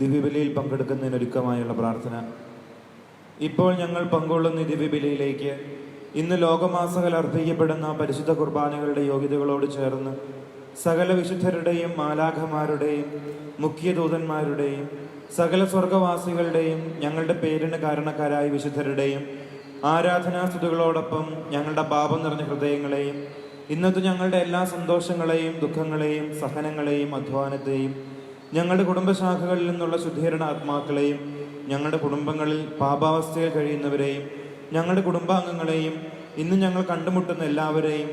ദിവ്യബലിയിൽ പങ്കെടുക്കുന്നതിനൊരുക്കമായുള്ള പ്രാർത്ഥന. ഇപ്പോൾ ഞങ്ങൾ പങ്കുകൊള്ളുന്ന ദിവ്യബലിയിലേക്ക് ഇന്ന് ലോകമാസകൽ അർപ്പിക്കപ്പെടുന്ന പരിശുദ്ധ കുർബാനകളുടെ യോഗ്യതകളോട് ചേർന്ന് സകല വിശുദ്ധരുടെയും മാലാഖമാരുടെയും മുഖ്യദൂതന്മാരുടെയും സകല സ്വർഗവാസികളുടെയും ഞങ്ങളുടെ പേരിന് കാരണക്കാരായ വിശുദ്ധരുടെയും ആരാധനാസ്തുതികളോടൊപ്പം ഞങ്ങളുടെ പാപം നിറഞ്ഞ ഹൃദയങ്ങളെയും ഇന്നത്തെ ഞങ്ങളുടെ എല്ലാ സന്തോഷങ്ങളെയും ദുഃഖങ്ങളെയും സഹനങ്ങളെയും അധ്വാനത്തെയും ഞങ്ങളുടെ കുടുംബശാഖകളിൽ നിന്നുള്ള ശുദ്ധീകരണ ആത്മാക്കളെയും ഞങ്ങളുടെ കുടുംബങ്ങളിൽ പാപാവസ്ഥയിൽ കഴിയുന്നവരെയും ഞങ്ങളുടെ കുടുംബാംഗങ്ങളെയും ഇന്ന് ഞങ്ങൾ കണ്ടുമുട്ടുന്ന എല്ലാവരെയും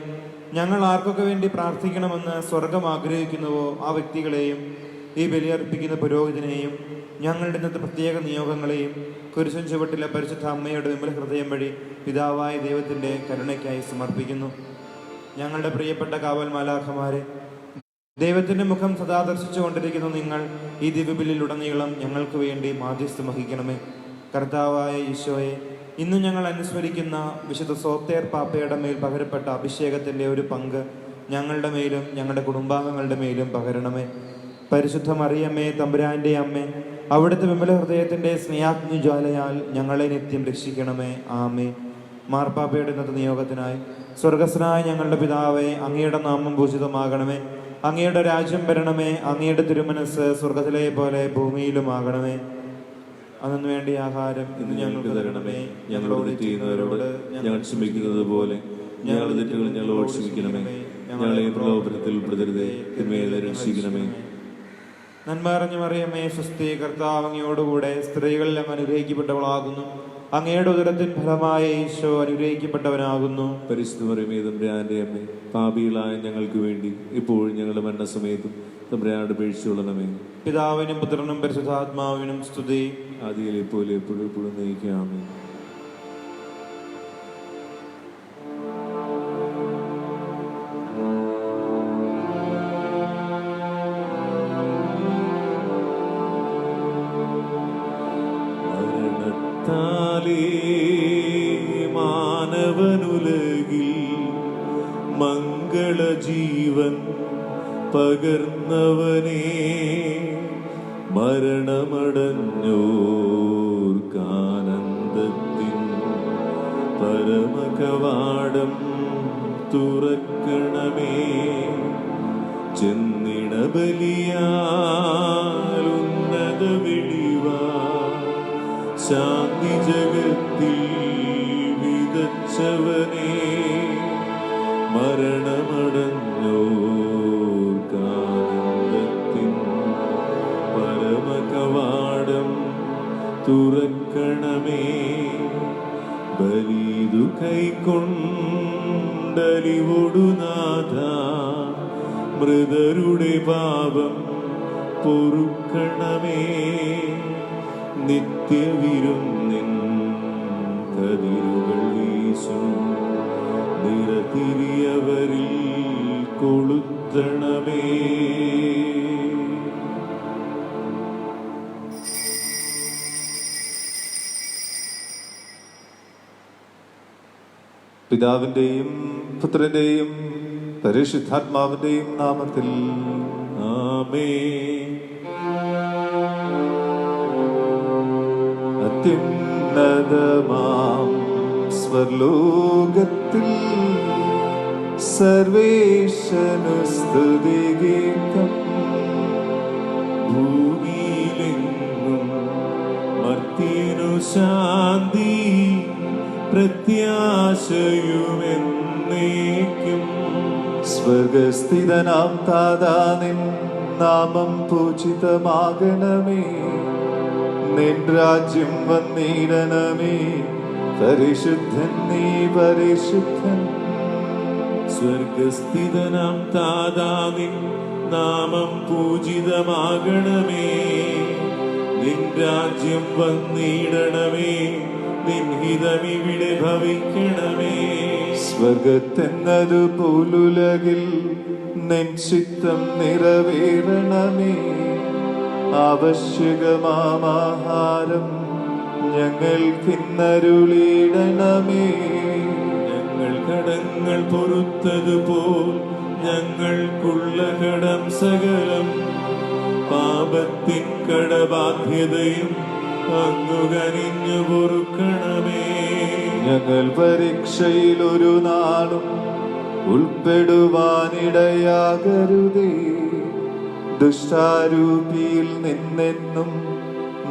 ഞങ്ങൾ ആർക്കൊക്കെ വേണ്ടി പ്രാർത്ഥിക്കണമെന്ന് സ്വർഗം ആഗ്രഹിക്കുന്നുവോ ആ വ്യക്തികളെയും ഈ ബലിയർപ്പിക്കുന്ന പുരോഹിതനെയും ഞങ്ങളുടെ ഇന്നത്തെ പ്രത്യേക നിയോഗങ്ങളെയും കുരിശൻ ചുവട്ടിലെ പരിശുദ്ധ അമ്മയുടെ വിമല ഹൃദയം വഴി പിതാവായ ദൈവത്തിൻ്റെ കരുണയ്ക്കായി സമർപ്പിക്കുന്നു. ഞങ്ങളുടെ പ്രിയപ്പെട്ട കാവൽ മാലാഖമാരെ, ദൈവത്തിൻ്റെ മുഖം സദാ ദർശിച്ചുകൊണ്ടിരിക്കുന്ന നിങ്ങൾ ഈ ദിവ്യബലിയിലുടനീളം ഞങ്ങൾക്ക് വേണ്ടി മാധ്യസ്ഥം വഹിക്കണമേ. കർത്താവായ ഈശോയെ, ഇന്ന് ഞങ്ങൾ അനുസ്മരിക്കുന്ന വിശുദ്ധ സോത്തേർ പാപ്പയുടെ മേൽ പകരപ്പെട്ട അഭിഷേകത്തിൻ്റെ ഒരു പങ്ക് ഞങ്ങളുടെ മേലും ഞങ്ങളുടെ കുടുംബാംഗങ്ങളുടെ മേലും പകരണമേ. പരിശുദ്ധ മറിയമ്മേ, തമ്പുരാൻ്റെ അമ്മേ, അവിടുത്തെ വിമല ഹൃദയത്തിൻ്റെ സ്നേഹാഗ്നിജ്വാലയാൽ ഞങ്ങളെ നിത്യം രക്ഷിക്കണമേ. ആമേ. മാർപ്പാപ്പയുടെ ഇന്നത്തെ നിയോഗത്തിനായി സ്വർഗസ്നായ ഞങ്ങളുടെ പിതാവേ, അങ്ങയുടെ നാമം പൂജിതമാകണമേ, അങ്ങയുടെ രാജ്യം വരണമേ, അങ്ങയുടെ തിരുമനസ് സ്വർഗത്തിലെ പോലെ ഭൂമിയിലുമാകണമേ. അതിനു വേണ്ടി ആഹാരം ഇന്ന് ഞങ്ങൾക്ക് തരണമേ. ഞങ്ങളോട് ചെയ്യുന്നവരോട് ഞങ്ങൾ ക്ഷമിക്കുന്നത് പോലെ ഞങ്ങളുടെ തെറ്റുകൾ ഞങ്ങളോട് ക്ഷമിക്കണമേ. ഞങ്ങളെ പ്രലോഭനത്തിൽ ഉൾപ്പെടുത്തരുതേ, തിന്മയെ രക്ഷിക്കണമേ. നന്മ നിറഞ്ഞ മറിയമേ, സ്വസ്തി, കർത്താവ് അങ്ങയോടുകൂടെ സ്ത്രീകളിൽ അങ്ങ് അനുഗ്രഹിക്കപ്പെട്ടവളാകുന്നു. അങ്ങയുടെ ഉദരത്തിൻ ഫലമായ ഈശോ അനുഗ്രഹിക്കപ്പെട്ടവനാകുന്നു. പരിശുദ്ധ മറിയമേ, തമ്പുരാന്റെ അമ്മേ, പാപികളായ ഞങ്ങൾക്ക് വേണ്ടി ഇപ്പോഴും ഞങ്ങളുടെ മരണസമയത്തും തമ്പുരാനോട് അപേക്ഷിച്ചുകൊള്ളണമേ. പിതാവിനും പുത്രനും പരിശുദ്ധാത്മാവിനും സ്തുതി. ആദിയിലെ പോലെ എപ്പോഴും എപ്പോഴും നയിക്കാമേ. മാനവനുലകിൽ മംഗളജീവൻ പകർന്നവനേ, മരണമടഞ്ഞോർക്കാനന്ദത്തിൻ പരമകവാടം തുറക്കണമേ. ചെന്നിട ബലിയാലുന്നത വെളിവാ ശാന്തി ജഗത്തിൽ വിതച്ചവനേ, മരണമടഞ്ഞോർക്കാനന്ദത്തിൻ പരമകവാടം തുറക്കണമേ. ബലിതു കൈക്കൊണ്ടലിവൊടു നാഥ, മൃതരുടെ പാപം പൊറുക്കണമേ. നിത്യവിരുന്നിൻ കതിരുകൾ വീശും നിറതിരിയവരിൽ കൊളുത്തണമേ. പിതാവിന്റെയും പുത്രന്റെയും പരിശുദ്ധാത്മാവിന്റെയും നാമത്തിൽ ആമേൻ. അത്യുന്നതമാം സ്വർലോകത്തിൽ സർവേശനു സ്തുതിഗീതം, ഭൂമിയിലെങ്ങും മർത്യനു ശാന്തി പ്രത്യാശയുമെന്നേക്കും. സ്വർഗസ്ഥിതനാം താതാ, നിൻ നാമം പൂജിതമാകണമേ. നിൻ രാജ്യം വന്നിടണമേ. പരിശുദ്ധൻ നീ പരിശുദ്ധൻ. സ്വർഗസ്ഥിതനാം താതാ, നിൻ നാമം പൂജിതമാകണമേ. നിൻ രാജ്യം വന്നിടണമേ. നിൻ ഹിതമിവിടെ ഭവിക്കണമേ. സ്വർഗത്തെന്നതു പോലുലകിൽ നിൻ ചിത്തം നിറവേറണമേ. ആവശ്യകമാഹാരം ഞങ്ങൾക്കിന്നരുളിയിടണമേ. ഞങ്ങൾ കടങ്ങൾ പൊറുത്തതുപോൽ ഞങ്ങൾക്കുള്ള കടം സകലം പാപത്തിൻ കടബാധ്യതയും അങ്ങു കനിഞ്ഞു പൊറുക്കണമേ. ഞങ്ങൾ പരീക്ഷയിൽ ഒരു നാളും ഉൾപ്പെടുവാനിടയാകരുതേ. ദുഷ്ടാരൂപിയിൽ നിന്നെന്നും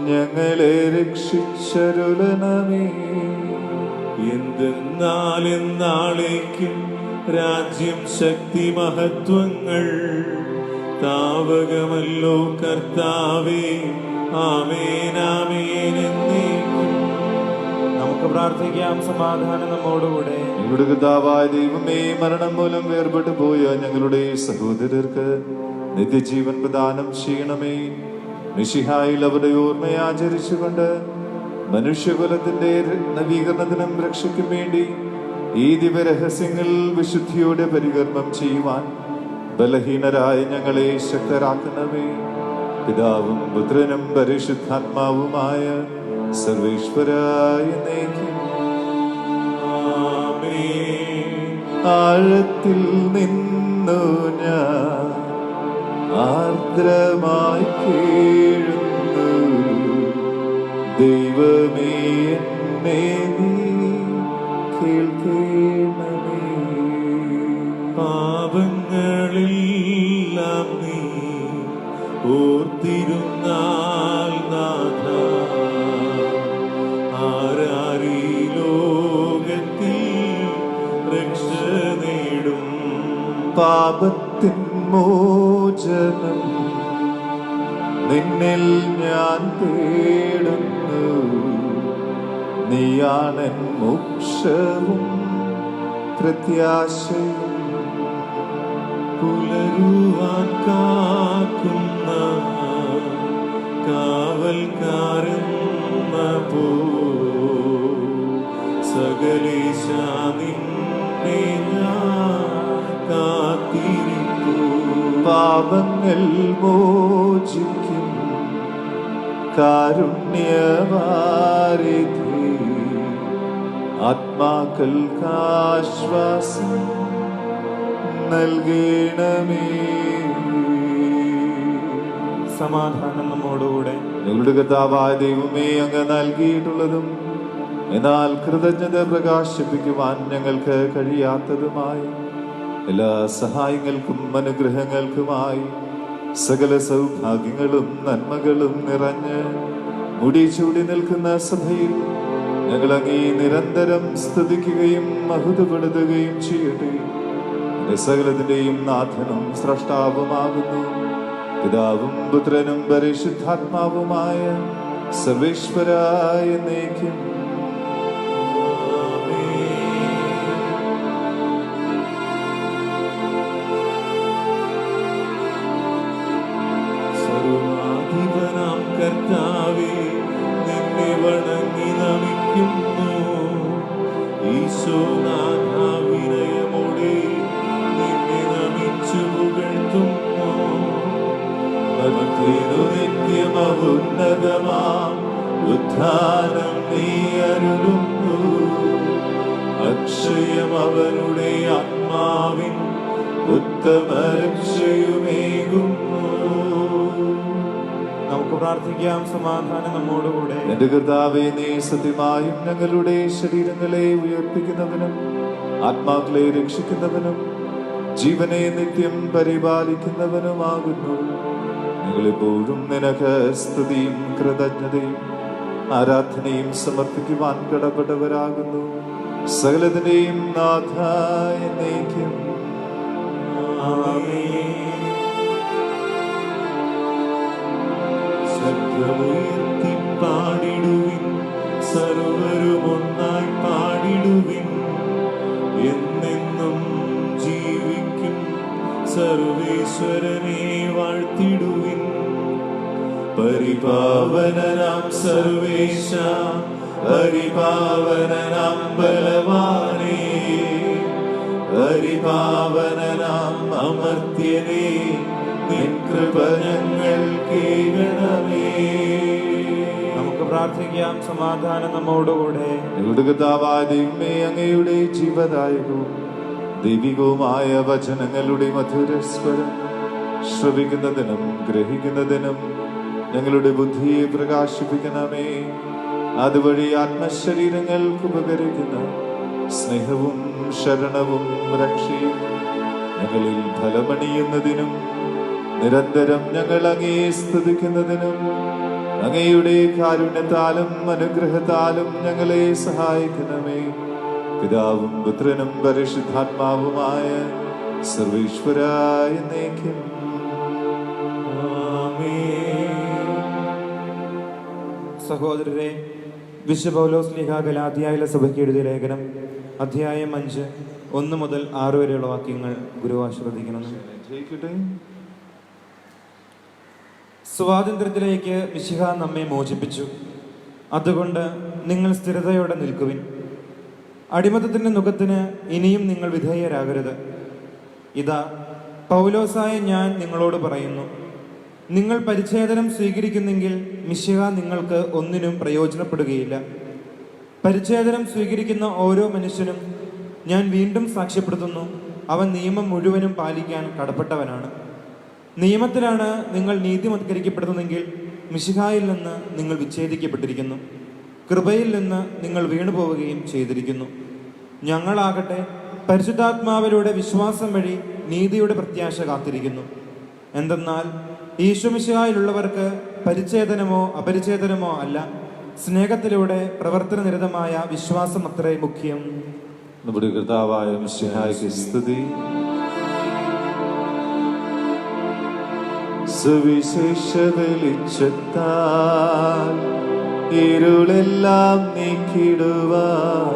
ഞങ്ങളെ രക്ഷിച്ചരുളണമേ. എന്തെന്നാലെന്നാളേക്കും രാജ്യം, ശക്തി, മഹത്വങ്ങൾ താവകമല്ലോ കർത്താവേ. ആമേൻ ആമേൻ എന്നേക്കും. നമുക്ക് പ്രാർത്ഥിക്കാം. സമാധാനം നമ്മോടുകൂടെ. ഞങ്ങളുടെ കർത്താവായ ദൈവമേ, മരണം മൂലം വേർപെട്ടു പോയ ഞങ്ങളുടെ സഹോദരർക്ക് നിത്യജീവൻ പ്രദാനം ചെയ്യണമേ. മിശിഹായിൽ അവരുടെ ഓർമ്മയെ ആചരിച്ചുകൊണ്ട് മനുഷ്യകുലത്തിന്റെ നവീകരണത്തിനും രക്ഷയ്ക്കും വേണ്ടി ഈ ദിവ്യരഹസ്യങ്ങൾ വിശുദ്ധിയോടെ പരികർമ്മം ചെയ്യുവാൻ ബലഹീനരായ ഞങ്ങളെ ശക്തരാക്കണമേ. പിതാവും പുത്രനും പരിശുദ്ധാത്മാവുമായ സർവേശ്വരായ എന്നേക്കും. ആഴത്തിൽ നിന്നു ഞാൻ ആർദ്രമായി കേഴുന്നു. ദൈവമേ, എന്നെ നീ കേൾക്കണമേ. പാപങ്ങളെല്ലാം നീ ഓർത്തിരുന്നാൽ നാഥ, ആരാരീ ലോകത്തിൽ രക്ഷ നേടും. പാപത്തിൻ മോചനം നിന്നിൽ ഞാൻ തേടുന്നു. നീയാണെൻ മോക്ഷവും പ്രത്യാശയും. പുലരുവാൻ കാക്കുന്ന കാവൽക്കാരെന്ന പോ സകലേശ നിന്നെ ഞാൻ കാത്തിരിപ്പൂ. പാപങ്ങൾ മോചിക്കും കാരുണ്യവാരിധി. ആത്മാക്കൾക്കാശ്വാസം നൽകണമേ. സമാധാനം നമ്മോടുകൂടെ. ഞങ്ങളുടെ കർത്താവായ ദൈവമേ, അങ്ങ് നൽകിയിട്ടുള്ളതും എന്നാൽ കൃതജ്ഞത പ്രകാശിപ്പിക്കുവാൻ ഞങ്ങൾക്ക് കഴിയാത്തതുമായി എല്ലാ സഹായങ്ങൾക്കും അനുഗ്രഹങ്ങൾക്കുമായി സകല സൗഭാഗ്യങ്ങളും നന്മകളും നിറഞ്ഞ് മുടിചൂടി നിൽക്കുന്ന സഭയിൽ ഞങ്ങൾ അങ്ങേ നിരന്തരം സ്തുതിക്കുകയും മഹത്വപ്പെടുത്തുകയും ചെയ്യട്ടെ. സകലത്തിന്റെയും നാഥനും സ്രഷ്ടാവുമാകുന്നു പിതാവും പുത്രനും പരിശുദ്ധാത്മാവുമായ സർവേശ്വരായ എന്നേക്കും. സർവാധിപനാം കർത്താവേ, നിന്നെ വണങ്ങി നമിക്കുന്നു. ഈശോനാഥ, വിനയമോടെ നിന്നെ നമിച്ചു പുകഴ്ത്തുന്നു. നിത്യമഹോന്നതമാം ഉദ്ധാനം നീ അരുളുന്നു. അക്ഷയം അവരുടെ ആത്മാവിൻ ഉത്തമ രക്ഷയുമേകുന്നു. നമുക്ക് പ്രാർത്ഥിക്കാം. സമാധാനം നമ്മോടുകൂടെ. എന്റെ കർത്താവേ, നീ സത്യമായും ഞങ്ങളുടെ ശരീരങ്ങളെ ഉയർപ്പിക്കുന്നവനും ആത്മാക്കളെ രക്ഷിക്കുന്നവനും ജീവനെ നിത്യം പരിപാലിക്കുന്നവനുമാകുന്നു. ഞങ്ങളെപ്പോഴും നിനക്ക് സ്തുതിയും കൃതജ്ഞതയും ആരാധനയും സമർപ്പിക്കുവാൻ കടപ്പെട്ടവരാകുന്നു. സകലത്തിന്റെയും നാഥ എന്നേക്കും. ശബ്ദമുയർത്തി പാടിടുവിൻ, സർവരും ഒന്നായി പാടിടുവിൻ. എന്നെന്നും ജീവിക്കും സർവേശ്വരനെ വാഴ്ത്തിടുവിൻ. പരിപാവനനാം സർവേശ, പരിപാവനനാം ബലവാനേ, പരിപാവനനാം അമർത്യനേ, നിൻ കൃപ ഞങ്ങൾ കേൾക്കണമേ. നമുക്ക് പ്രാർത്ഥിക്കാം. സമാധാനം നമ്മോടുകൂടെ. ഞങ്ങളുടെ കർത്താവായ ദൈവമേ, അങ്ങയുടെ ജീവദായകവും ദൈവികവുമായ വചനങ്ങളുടെ മധുരസ്വരം ശ്രവിക്കുന്നതിനും ഗ്രഹിക്കുന്നതിനും ഞങ്ങളുടെ ബുദ്ധിയെ പ്രകാശിപ്പിക്കണമേ. അതുവഴി ആത്മശരീരങ്ങൾക്ക് ഉപകരിക്കുന്ന സ്നേഹവും ശരണവും രക്ഷയും ഞങ്ങളിൽ ഫലമണിയുന്നതിനും നിരന്തരം ഞങ്ങൾ അങ്ങയെ സ്തുതിക്കുന്നതിനും അങ്ങയുടെ കാരുണ്യത്താലും അനുഗ്രഹത്താലും ഞങ്ങളെ സഹായിക്കണമേ. പിതാവും പുത്രനും പരിശുദ്ധാത്മാവുമായ സർവീശ്വരായ എന്നേക്കും. സഹോദരരെ, വിശുദ്ധ പൗലോസ് ശ്ലീഹ ഗലാത്യയിലെ സഭയ്ക്ക് എഴുതിയ ലേഖനം അധ്യായം 5 1 മുതൽ 6 വരെയുള്ള വാക്യങ്ങൾ ഗുരുവാ ശ്രദ്ധിക്കണം. സ്വാതന്ത്ര്യത്തിലേക്ക് മിശിഹ നമ്മെ മോചിപ്പിച്ചു. അതുകൊണ്ട് നിങ്ങൾ സ്ഥിരതയോടെ നിൽക്കുവിൻ. അടിമത്തത്തിന്റെ നുഖത്തിന് ഇനിയും നിങ്ങൾ വിധേയരാകരുത്. ഇതാ, പൗലോസായ ഞാൻ നിങ്ങളോട് പറയുന്നു, നിങ്ങൾ പരിച്ഛേദനം സ്വീകരിക്കുന്നെങ്കിൽ മിശിഹ നിങ്ങൾക്ക് ഒന്നിനും പ്രയോജനപ്പെടുകയില്ല. പരിച്ഛേദനം സ്വീകരിക്കുന്ന ഓരോ മനുഷ്യനും ഞാൻ വീണ്ടും സാക്ഷ്യപ്പെടുത്തുന്നു, അവൻ നിയമം മുഴുവനും പാലിക്കാൻ കടപ്പെട്ടവനാണ്. നിയമത്തിലാണ് നിങ്ങൾ നീതിവത്കരിക്കപ്പെടുന്നതെങ്കിൽ മിശിഹായിൽ നിന്ന് നിങ്ങൾ വിച്ഛേദിക്കപ്പെട്ടിരിക്കുന്നു. കൃപയിൽ നിന്ന് നിങ്ങൾ വീണുപോവുകയും ചെയ്തിരിക്കുന്നു. ഞങ്ങളാകട്ടെ പരിശുദ്ധാത്മാവിലൂടെ വിശ്വാസം വഴി നീതിയുടെ പ്രത്യാശ കാത്തിരിക്കുന്നു. എന്തെന്നാൽ ഈശോമിശിഹായിലുള്ളവർക്ക് പരിച്ഛേദനമോ അപരിച്ഛേദനമോ അല്ല, സ്നേഹത്തിലൂടെ പ്രവർത്തനനിരതമായ വിശ്വാസം അത്രേ മുഖ്യം. നമ്മുടെ കർത്താവായ മിശിഹായ്ക്ക് സ്തുതി. സുവിശേഷ വെളിച്ചത്താൽ ഇരുളെല്ലാം നീക്കിടുവാൻ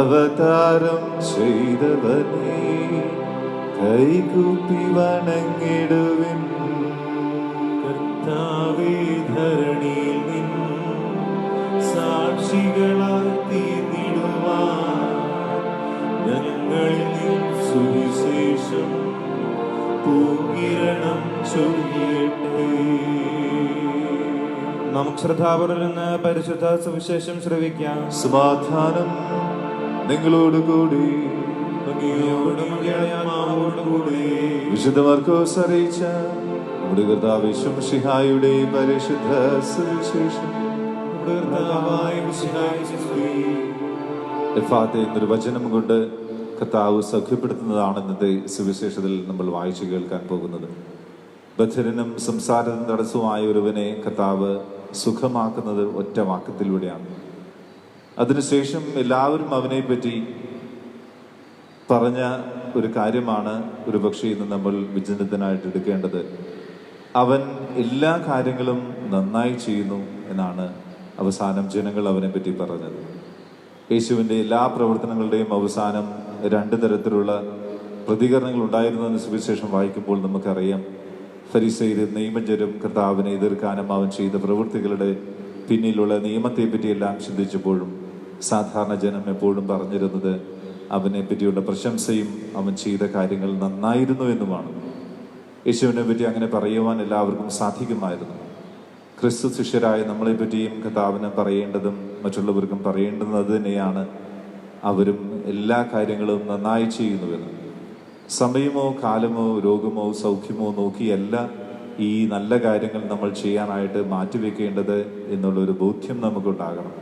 അവതാരം ചെയ്തവനെ കൈകൂപ്പി വണങ്ങിടുവിൻ. കർത്താവേ, ധരണിയിൽ നിന്നും സാക്ഷികളായി തീർന്നിടുവാൻ ഞങ്ങളിൽ സുവിശേഷം പൂകിരണം ചൊരിയട്ടെ. നമുക്ക് ശ്രദ്ധാപൂർവ്വം നിന്ന് പരിശുദ്ധ സുവിശേഷം ശ്രവിക്കാം. സമാധാനം നിങ്ങളോടുകൂടി. വിശുദ്ധ മർക്കോസ് അറിയിച്ച നമ്മുടെ കർത്താവ് മിശിഹായുടെ പരിശുദ്ധ സുവിശേഷം. എഫാത്തെ എന്നൊരു വചനം കൊണ്ട് കർത്താവ് സഖ്യപ്പെടുത്തുന്നതാണ് ഇന്നത്തെ സുവിശേഷത്തിൽ നമ്മൾ വായിച്ചു കേൾക്കാൻ പോകുന്നത്. ബധിരനും സംസാരത്തിന് തടസ്സമായ ഒരുവനെ കർത്താവ് സുഖമാക്കുന്നത് ഒറ്റ വാക്യത്തിലൂടെയാണ്. അതിനുശേഷം എല്ലാവരും അവനെ പറ്റി പറഞ്ഞ ഒരു കാര്യമാണ് ഒരു പക്ഷേ ഇന്ന് നമ്മൾ വിചിന്തനായിട്ട് എടുക്കേണ്ടത്. അവൻ എല്ലാ കാര്യങ്ങളും നന്നായി ചെയ്യുന്നു എന്നാണ് അവസാനം ജനങ്ങൾ അവനെ പറ്റി പറഞ്ഞത്. യേശുവിൻ്റെ എല്ലാ പ്രവർത്തനങ്ങളുടെയും അവസാനം 2 തരത്തിലുള്ള പ്രതികരണങ്ങൾ ഉണ്ടായിരുന്നു എന്ന് സുവിശേഷം വായിക്കുമ്പോൾ നമുക്കറിയാം. ഫരിസേയരും നിയമജ്ഞരും കർത്താവിനെ എതിർക്കാനും അവൻ ചെയ്ത പ്രവൃത്തികളുടെ പിന്നിലുള്ള നിയമത്തെ പറ്റിയെല്ലാം ചിന്തിച്ചപ്പോഴും സാധാരണ ജനം എപ്പോഴും പറഞ്ഞിരുന്നത് അവനെ പറ്റിയുള്ള പ്രശംസയും അവൻ ചെയ്ത കാര്യങ്ങൾ നന്നായിരുന്നു എന്നുമാണ്. യേശുവിനെ പറ്റി അങ്ങനെ പറയുവാൻ എല്ലാവർക്കും സാധിക്കുമായിരുന്നു. ക്രിസ്തു ശിഷ്യരായ നമ്മളെ പറ്റിയും കർത്താവിനെ പറയേണ്ടതും മറ്റുള്ളവർക്കും പറയേണ്ടതും അത് തന്നെയാണ്. അവരും എല്ലാ കാര്യങ്ങളും നന്നായി ചെയ്യുന്നുവെന്ന്. സമയമോ കാലമോ രോഗമോ സൗഖ്യമോ നോക്കിയല്ല ഈ നല്ല കാര്യങ്ങൾ നമ്മൾ ചെയ്യാനായിട്ട് മാറ്റിവെക്കേണ്ടത് എന്നുള്ളൊരു ബോധ്യം നമുക്കുണ്ടാകണം.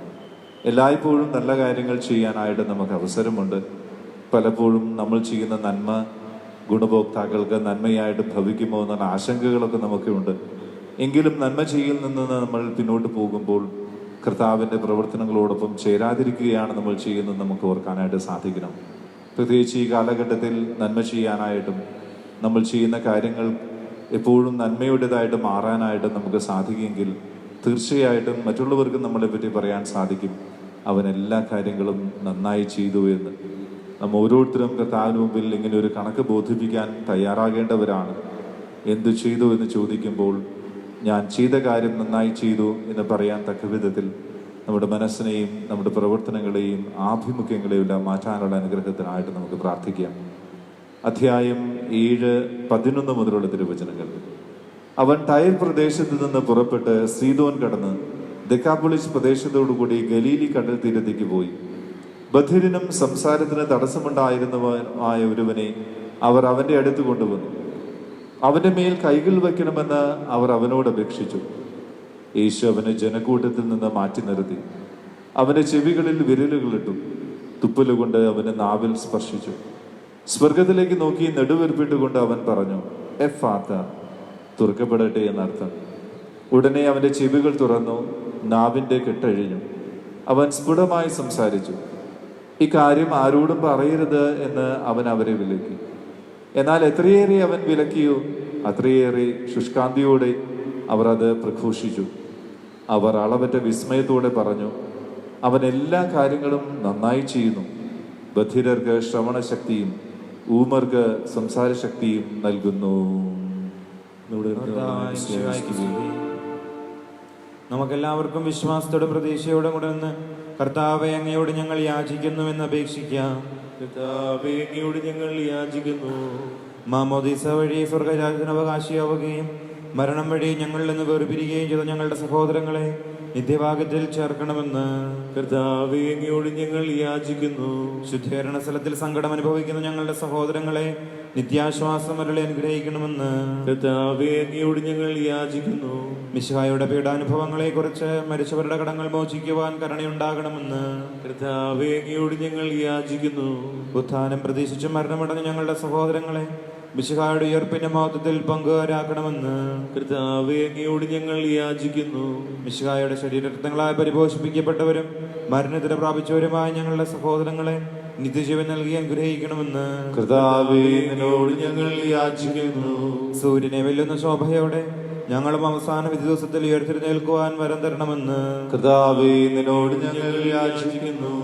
എല്ലായ്പ്പോഴും നല്ല കാര്യങ്ങൾ ചെയ്യാനായിട്ട് നമുക്ക് അവസരമുണ്ട്. പലപ്പോഴും നമ്മൾ ചെയ്യുന്ന നന്മ ഗുണഭോക്താക്കൾക്ക് നന്മയായിട്ട് ഭവിക്കുമോ എന്നുള്ള ആശങ്കകളൊക്കെ നമുക്കുണ്ട്. എങ്കിലും നന്മ ചെയ്യൽ നിന്ന് നമ്മൾ പിന്നോട്ട് പോകുമ്പോൾ കർത്താവിൻ്റെ പ്രവർത്തനങ്ങളോടൊപ്പം ചേരാതിരിക്കുകയാണ് നമ്മൾ ചെയ്യുന്നത് നമുക്ക് ഓർക്കാനായിട്ട് സാധിക്കണം. പ്രത്യേകിച്ച് ഈ കാലഘട്ടത്തിൽ നന്മ ചെയ്യാനായിട്ടും നമ്മൾ ചെയ്യുന്ന കാര്യങ്ങൾ എപ്പോഴും നന്മയുടേതായിട്ട് മാറാനായിട്ട് നമുക്ക് സാധിക്കുമെങ്കിൽ തീർച്ചയായിട്ടും മറ്റുള്ളവർക്ക് നമ്മളെപ്പറ്റി പറയാൻ സാധിക്കും, അവൻ എല്ലാ കാര്യങ്ങളും നന്നായി ചെയ്തു എന്ന്. നമ്മൾ ഓരോരുത്തരും കർത്താവിന് മുമ്പിൽ ഇങ്ങനെ ഒരു കണക്ക് ബോധിപ്പിക്കാൻ തയ്യാറാകേണ്ടവരാണ്. എന്തു ചെയ്തു എന്ന് ചോദിക്കുമ്പോൾ ഞാൻ ചെയ്ത കാര്യം നന്നായി ചെയ്തു എന്ന് പറയാൻ തക്ക വിധത്തിൽ നമ്മുടെ മനസ്സിനെയും നമ്മുടെ പ്രവർത്തനങ്ങളെയും ആഭിമുഖ്യങ്ങളെയും എല്ലാം മാറ്റാനുള്ള അനുഗ്രഹത്തിനായിട്ട് നമുക്ക് പ്രാർത്ഥിക്കാം. അധ്യായം 7:11 മുതലുള്ള തിരുവചനങ്ങൾ. അവൻ ടയർ പ്രദേശത്ത് നിന്ന് പുറപ്പെട്ട് സീദോൻ കടന്ന് ദെക്കാപ്പൊളിസ് പ്രദേശത്തോടുകൂടി ഗലീലി കടൽ തീരത്തേക്ക് പോയി. ബധിരനും സംസാരത്തിന് തടസ്സമുണ്ടായിരുന്നവനായ ഒരുവനെ അവർ അവന്റെ അടുത്ത് കൊണ്ടുവന്നു. അവന്റെ മേൽ കൈകൾ വയ്ക്കണമെന്ന് അവർ അവനോട് അപേക്ഷിച്ചു. യേശു അവനെ ജനക്കൂട്ടത്തിൽ നിന്ന് മാറ്റി നിർത്തി. അവന്റെ ചെവികളിൽ വിരലുകളിട്ടു. തുപ്പലുകൊണ്ട് അവന്റെ നാവിൽ സ്പർശിച്ചു. സ്വർഗത്തിലേക്ക് നോക്കി നെടുവീർപ്പിട്ടുകൊണ്ട് അവൻ പറഞ്ഞു, എഫാത്ത, തുറക്കപ്പെടട്ടെ എന്നർത്ഥം. ഉടനെ അവന്റെ ചെവികൾ തുറന്നു, നാവിന്റെ കെട്ടഴിഞ്ഞു. അവൻ സ്ഫുടമായി സംസാരിച്ചു. ഇക്കാര്യം ആരോടും പറയരുത് എന്ന് അവൻ അവരെ വിലക്കി. എന്നാൽ എത്രയേറെ അവൻ വിലക്കിയോ അത്രയേറെ ശുഷ്കാന്തിയോടെ അവർ അത് പ്രഘോഷിച്ചു. അവർ അളവറ്റ വിസ്മയത്തോടെ പറഞ്ഞു, അവൻ എല്ലാ കാര്യങ്ങളും നന്നായി ചെയ്യുന്നു. ബധിരർക്ക് ശ്രവണശക്തിയും ഊമർക്ക് സംസാരശക്തിയും നൽകുന്നു. നമുക്കെല്ലാവർക്കും വിശ്വാസത്തോടെ പ്രതീക്ഷയോടെ കൂടെ നിന്ന് കർത്താവെ അങ്ങയോട് ഞങ്ങൾ യാചിക്കുന്നുവെന്ന് അപേക്ഷിക്കാം. കർത്താവേ, അങ്ങയോട് ഞങ്ങൾ യാചിക്കുന്നു. മാമോദീസ വഴി സ്വർഗരാജ്യത്തിന് അവകാശിയാവുകയും മരണം വഴി ഞങ്ങളിൽ നിന്ന് വേർപിരിയുകയും ചെയ്ത ഞങ്ങളുടെ സഹോദരങ്ങളെ നിത്യഭാഗ്യത്തിൽ ചേർക്കണമെന്ന് കർത്താവേ, അങ്ങയോട് ഞങ്ങൾ യാചിക്കുന്നു. ശുദ്ധീകരണ സ്ഥലത്തിൽ സങ്കടം അനുഭവിക്കുന്ന ഞങ്ങളുടെ സഹോദരങ്ങളെ നിത്യാശ്വാസം അരുളി അനുഗ്രഹിക്കണമെന്ന് കർത്താവേ, അങ്ങയോട് ഞങ്ങൾ യാചിക്കുന്നു. മിശിഹായുടെ പീഡാനുഭവങ്ങളെ കുറിച്ച് മരിച്ചവരുടെ കടങ്ങൾ മോചിക്കുവാൻ കരുണയുണ്ടാകണമെന്ന് കർത്താവേ, അങ്ങയോട് ഞങ്ങൾ യാചിക്കുന്നു. ഉത്ഥാനം പ്രതീക്ഷിച്ച് മരണമടഞ്ഞ ഞങ്ങളുടെ സഹോദരങ്ങളെ മിശിഹായുടെ ഉയർപ്പിന്റെ മഹത്വത്തിൽ പങ്കുകാരാക്കണമെന്ന് കർത്താവേ, അങ്ങയോട് ഞങ്ങൾ യാചിക്കുന്നു. മിശിഹായുടെ ശരീരരത്നങ്ങളായി പരിപോഷിപ്പിക്കപ്പെട്ടവരും മരണത്തിന് പ്രാപിച്ചവരുമായ ഞങ്ങളുടെ സഹോദരങ്ങളെ നിത്യജീവൻ നൽകി അനുഗ്രഹിക്കണമെന്ന് കർത്താവേ, നിന്നോട് ഞങ്ങൾ യാചിക്കുന്നു. സൂര്യനെ വെല്ലുന്ന ശോഭയോടെ ഞങ്ങളും അവസാന വിധി ദിവസത്തിൽ ഉയർത്തെഴുന്നേൽക്കുവാൻ വരം തരണമെന്ന് കർത്താവേ, നിന്നോട് ഞങ്ങൾ യാചിക്കുന്നു.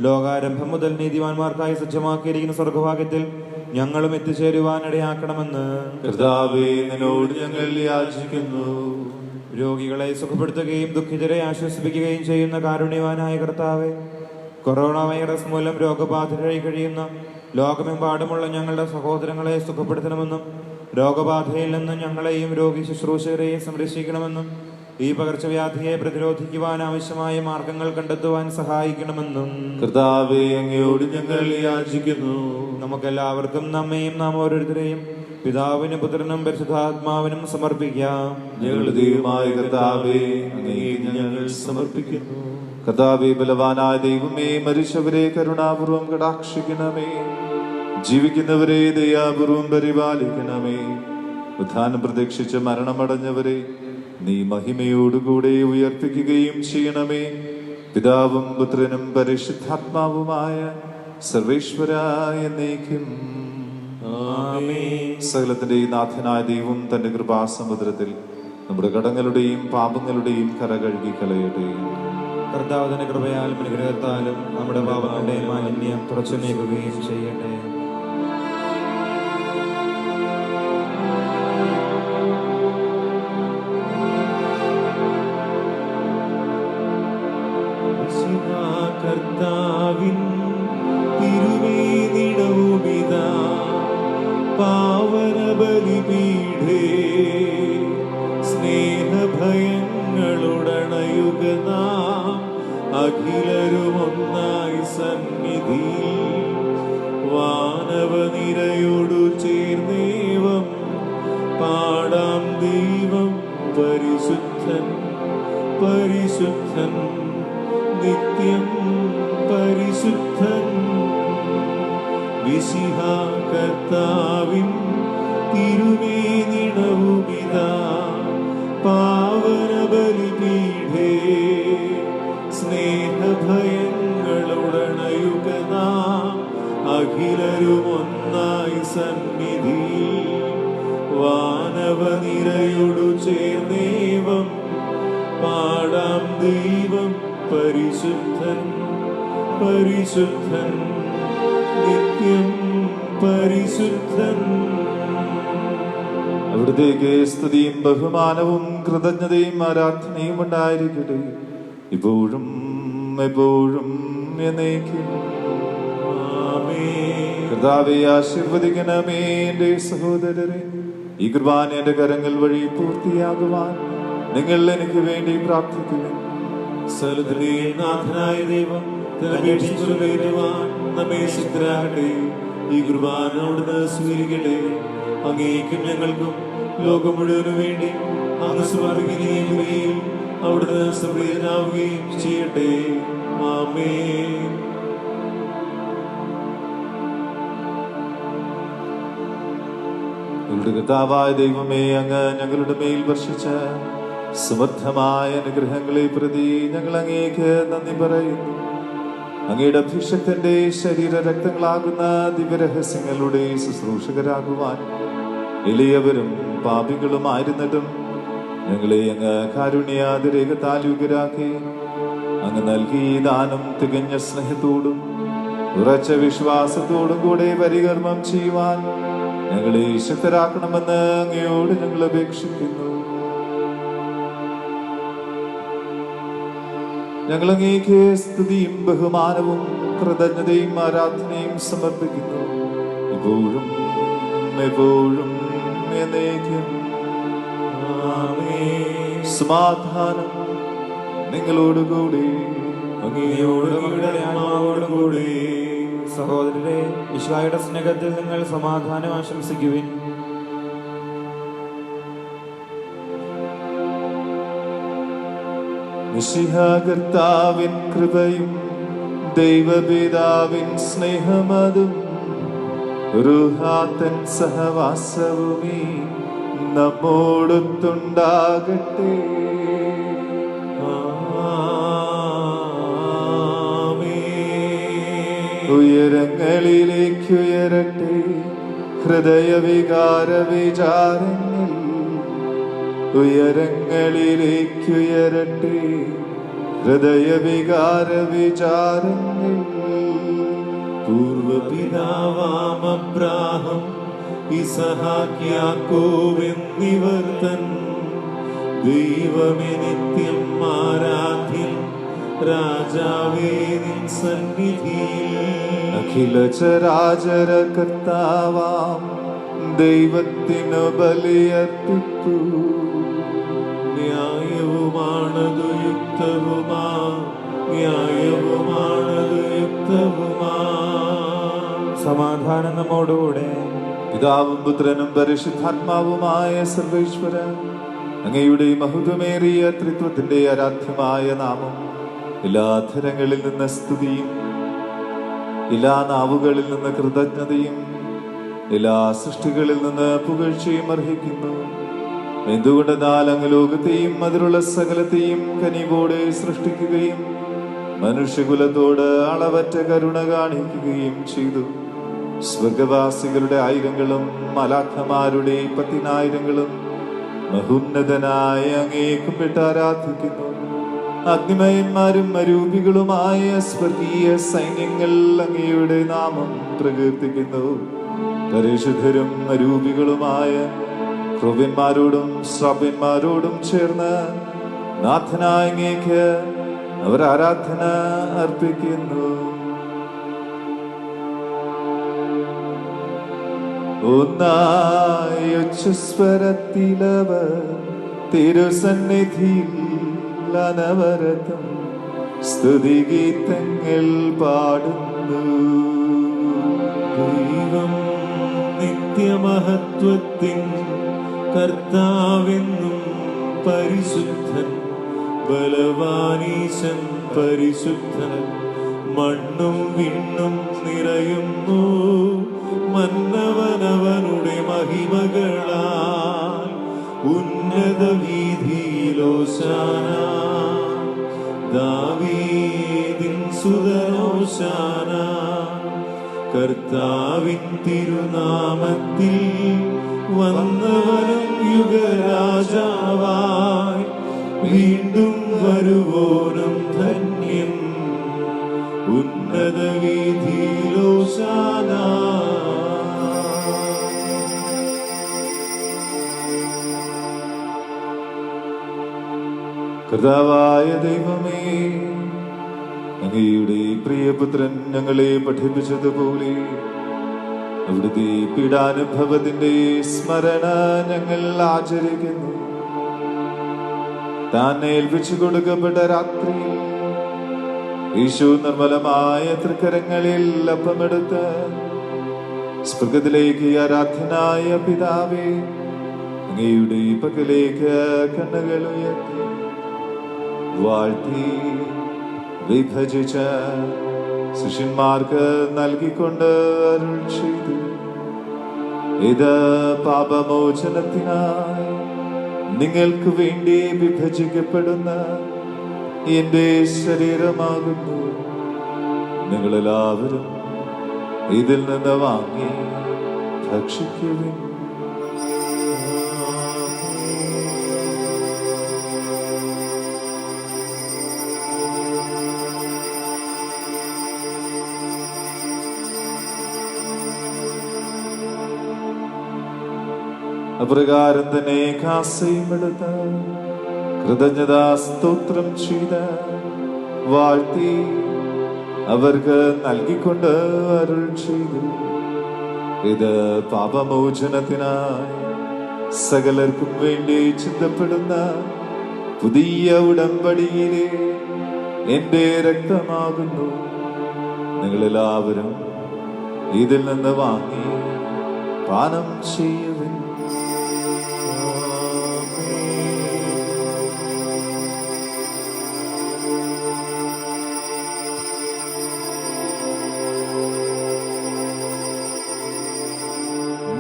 ലോകാരംഭം മുതൽ നീതിമാന്മാർക്കായി സജ്ജമാക്കിയിരിക്കുന്ന സ്വർഗഭാഗ്യത്തിൽ ഞങ്ങളും എത്തിച്ചേരുവാൻ ഇടയാക്കണമെന്ന് കർത്താവേ, നിന്നോട് ഞങ്ങൾ യാചിക്കുന്നു. രോഗികളെ സുഖപ്പെടുത്തുകയും ദുഃഖിതരെ ആശ്വസിപ്പിക്കുകയും ചെയ്യുന്ന കാരുണ്യവാനായ കർത്താവെ, കൊറോണ വൈറസ് മൂലം രോഗബാധിതരായി കഴിയുന്ന ലോകമെമ്പാടുമുള്ള ഞങ്ങളുടെ സഹോദരങ്ങളെ സുഖപ്പെടുത്തണമെന്നും രോഗബാധയിൽ നിന്ന് ഞങ്ങളെയും രോഗി ശുശ്രൂഷകരെയും സംരക്ഷിക്കണമെന്നും ഈ പകർച്ചവ്യാധിയെ പ്രതിരോധിക്കുവാൻ ആവശ്യമായ മാർഗങ്ങൾ കണ്ടെത്തുവാൻ സഹായിക്കണമെന്നും കർത്താവേ, അങ്ങയോട് ഞങ്ങൾ യാചിക്കുന്നു. നമുക്കെല്ലാവർക്കും നമ്മയും നാം ഓരോരുത്തരെയും പിതാവിനും പുത്രനും പരിശുദ്ധാത്മാവിനും സമർപ്പിക്കാം. ഞങ്ങളുടെ ദൈവമായ കർത്താവേ, അങ്ങേക്ക് ഞങ്ങൾ സമർപ്പിക്കുന്നു. കർത്താവേ, ബലവാനായ ദൈവമേ, മരിച്ചവരെ കരുണാപൂർവം കടാക്ഷിക്കണമേ. ജീവിക്കുന്നവരെ ദയാപൂർവം പരിപാലിക്കണമേ. ഉത്ഥാനം പ്രതീക്ഷിച്ച് മരണമടഞ്ഞവരെ നീ മഹിമയോടുകൂടെ ഉയർപ്പിക്കുകയും ചെയ്യണമേ. പിതാവും പുത്രനും പരിശുദ്ധാത്മാവുമായ സർവേശ്വരായ എന്നേക്കും ആമേൻ. സകലത്തിന്റെ നാഥനായ ദൈവം തന്റെ കൃപാസമുദ്രത്തിൽ നമ്മുടെ കടങ്ങളുടെയും പാപങ്ങളുടെയും കര കഴുകി കളയട്ടെ. കർത്താവിന്റെ കൃപയാലും അനുഗ്രഹത്താലും നമ്മുടെ പാപങ്ങളുടെ മാലിന്യം തുടച്ചു നീക്കുകയും ചെയ്യട്ടെ. കർത്താവിൻ തിരുവേദിടവുമിതാ പാവന ബലിപീഠേ സ്നേഹഭയങ്ങളുടണയുക നാം അഖിലരുമൊന്നായി സന്നിധി വാനവനിരയോടു ചേർന്നേവം പാടാം ദൈവം പരിശുദ്ധൻ പരിശുദ്ധൻ നിത്യം പരിശുദ്ധൻ. മിശിഹാ കർത്താവിൻ തിരുവേദിടവുമിതാ പാവന ബലിപീഠേ സ്നേഹഭയങ്ങളുടണയുക നാം അഖിലരുമൊന്നായി സന്നിധി വാനവനിരയോടു ചേർന്നേവം പാടാം ദൈവം പരിശുദ്ധൻ പരിശുദ്ധൻ നിത്യം പരിശുദ്ധൻ. അവിടുത്തേക്ക് സ്തുതിയും ബഹുമാനവും കൃതജ്ഞതയും ആരാധനയും ഉണ്ടായിരിക്കട്ടെ, ഇപ്പോഴും എപ്പോഴും എന്നേക്കും. ആമേൻ. കർത്താവേ, ആശീർവദിക്കണമേ എന്റെ സഹോദരരെ. ഈ കുർബാന എന്റെ കരങ്ങൾ വഴി പൂർത്തിയാകുവാൻ നിങ്ങൾ എനിക്ക് വേണ്ടി പ്രാർത്ഥിക്കുക. സകലത്തിലെ നാഥനായ ദൈവം തന്നപേക്ഷിച്ചുവാൻ നമ്മെ സിദ്ധരാകട്ടെ. ഈ കുർബാന അവിടുന്ന് സ്വീകരിക്കട്ടെ. അങ്ങേക്കും ഞങ്ങൾക്കും ലോകം മുഴുവനു വേണ്ടി അങ്ങ് സ്വർഗീയതയും അവിടുന്ന് സംപ്രീതനാവുകയും ചെയ്യട്ടെ. ആമേൻ. ഞങ്ങളുടെ കർത്താവായ ദൈവമേ, അങ്ങ് ഞങ്ങളുടെ മേൽ വർഷിച്ച സമർത്ഥമായ അനുഗ്രഹങ്ങളെ പ്രതി ഞങ്ങൾ അങ്ങേക്ക് നന്ദി പറയുന്നു. അങ്ങയുടെ അഭിഷക്തന്റെ ശരീര രക്തങ്ങളാകുന്ന ദിവ്യരഹസ്യങ്ങളുടെ ശുശ്രൂഷകരാകുവാൻ എളിയവരും പാപികളുമായിരുന്നിട്ടും ഞങ്ങളെ അങ്ങ് കാരുണ്യാതിരേകത്താൽ യോഗ്യരാക്കി. അങ്ങ് നൽകിയ ദാനം തികഞ്ഞ സ്നേഹത്തോടും ഉറച്ച വിശ്വാസത്തോടും കൂടെ പരികർമ്മം ചെയ്യുവാൻ ഞങ്ങളെ ശക്തരാക്കണമെന്ന് അങ്ങയോട് ഞങ്ങൾ അപേക്ഷിക്കുന്നു. ഞങ്ങൾ അങ്ങേക്ക് സ്തുതിയും ബഹുമാനവും കൃതജ്ഞതയും ആരാധനയും സമർപ്പിക്കുന്നു, ഇപ്പോഴും എപ്പോഴും എന്നേക്കും. ആമേൻ. സമാധാനം നിങ്ങളോടുകൂടി. അങ്ങയോടും അങ്ങയുടെ ആത്മാവോടും കൂടി. സഹോദരരെ, മിശിഹായുടെ സ്നേഹത്തിൽ നിങ്ങൾ സമാധാനം ആശംസിക്കുവിൻ. മിശിഹാ കർത്താവിൻ കൃപയും ദൈവപിതാവിൻ സ്നേഹമതും റൂഹാതൻ സഹവാസവുമീ നമ്മോടൊത്തുണ്ടാകട്ടെ. ഉയരങ്ങളിലേക്കുയരട്ടെ ഹൃദയവികാര വിചാരങ്ങൾ, ഉയരങ്ങളിലേക്കുയരട്ടെ ഹൃദയവികാര വിചാരങ്ങൾ. പൂർവപിതാവാം അബ്രാഹം ഇസഹാക്ക് യാക്കോബ് എന്നിവർ തൻ ദൈവമേ നിത്യം ആരാധ്യൻ രാജാവേ നിൻ സന്നിധിയിൽ. അഖില ചരാചര കർത്താവാം ദൈവത്തിനു ബലിയർപ്പിക്കൂ. ന്യായവുമാണതു യുക്തവുമാ, ന്യായവുമാണതു യുക്തവുമാ. സമാധാനം നമ്മോടുകൂടെ. പിതാവും പുത്രനും പരിശുദ്ധാത്മാവുമായ സർവേശ്വരൻ, അങ്ങയുടെ മഹത്വമേറിയ ത്രിത്വത്തിന്റെ ആരാധ്യമായ നാമം എല്ലാ അധരങ്ങളിൽ നിന്ന് സ്തുതിയും എല്ലാ നാവുകളിൽ നിന്ന് കൃതജ്ഞതയും എല്ലാ സൃഷ്ടികളിൽ നിന്ന് പുകഴ്ചയും അർഹിക്കുന്നു. എന്തുകൊണ്ടെന്നാൽ അങ്ങ് ലോകത്തെയും അതിലുള്ള സകലത്തെയും കനിവോടെ സൃഷ്ടിക്കുകയും മനുഷ്യകുലത്തോട് അളവറ്റ കരുണ കാണിക്കുകയും ചെയ്തു. സ്വർഗവാസികളുടെ ആയിരങ്ങളും മലാഖമാരുടെ 10,000 മഹോന്നതനായ അങ്ങയെ കുമ്പിട്ട് ആരാധിക്കുന്നു. അഗ്നിമയന്മാരും അരൂപികളുമായ സ്വർഗീയ സൈന്യങ്ങൾ അങ്ങയുടെ നാമം പ്രകീർത്തിക്കുന്നു. പരിശുദ്ധരും അരൂപികളുമായ ക്രൂവന്മാരോടും ശ്രാവ്യന്മാരോടും ചേർന്ന് നാഥനായ അങ്ങേക്ക് അവർ ആരാധന അർപ്പിക്കുന്നു. ഒന്നായി ഉച്ചസ്വരത്തിലവർ തിരുസന്നിധിയിൽ അനവരതം സ്തുതിഗീതങ്ങൾ പാടുന്നു. ദൈവം നിത്യമഹത്വത്തിൻ കർത്താവെന്നും പരിശുദ്ധൻ, ബലവാനീശൻ പരിശുദ്ധൻ. മണ്ണും വിണ്ണും നിറയുന്നു മന്നവനവനുടെ മഹിമകളാൽ. ഉന്നത വീതിയിലോശാന, ദാവീദിൻ സുതനോശാന. കർത്താവിൻ തിരുനാമത്തിൽ വന്നവനും യുഗരാജാവായി, വീണ്ടും വരുവോനും ധന്യൻ. ഉന്നത വീതിയിലോശാന. കർത്താവായ ദൈവമേ, അങ്ങയുടെ പ്രിയപുത്രൻ ഞങ്ങളെ പഠിപ്പിച്ചതുപോലെ അവിടുത്തെ പീഡാനുഭവത്തിന്റെ സ്മരണ ഞങ്ങൾ ആചരിക്കുന്നു. താൻ ഏൽപ്പിച്ചു കൊടുക്കപ്പെട്ട രാത്രി യേശു നിർമ്മലമായ തൃക്കരങ്ങളിൽ അപ്പമെടുത്ത് സ്വർഗത്തിലേക്ക് ആരാധ്യനായ പിതാവേ, അങ്ങയുടെ പക്കലേക്ക് കണ്ണുകൾ ഉയർത്തി വാഴ്ത്തി വിഭജിച്ച ശിഷ്യന്മാർക്ക് നൽകിക്കൊണ്ട് അരുൾ ചെയ്തു, ഇത് പാപമോചനത്തിനായി നിങ്ങൾക്ക് വേണ്ടി വിഭജിക്കപ്പെടുന്ന എന്റെ ശരീരമാകുന്നു. നിങ്ങളെല്ലാവരും ഇതിൽ നിന്ന് വാങ്ങി ഭക്ഷിക്കുവിൻ. അപ്രകാരം തന്നെ കാസയും എടുത്ത് കൃതജ്ഞതാ സ്തോത്രം ചെയ്ത് വാഴ്ത്തി അവർക്ക് നൽകിക്കൊണ്ട് അരുൾ ചെയ്തു, ഇത് പാപമോചനത്തിനായി സകലർക്കും വേണ്ടി ചിന്തപ്പെടുന്ന പുതിയ ഉടമ്പടിയിലെ എന്റെ രക്തമാകുന്നു. നിങ്ങളെല്ലാവരും ഇതിൽ നിന്ന് വാങ്ങി പാനം ചെയ്യുവിൻ.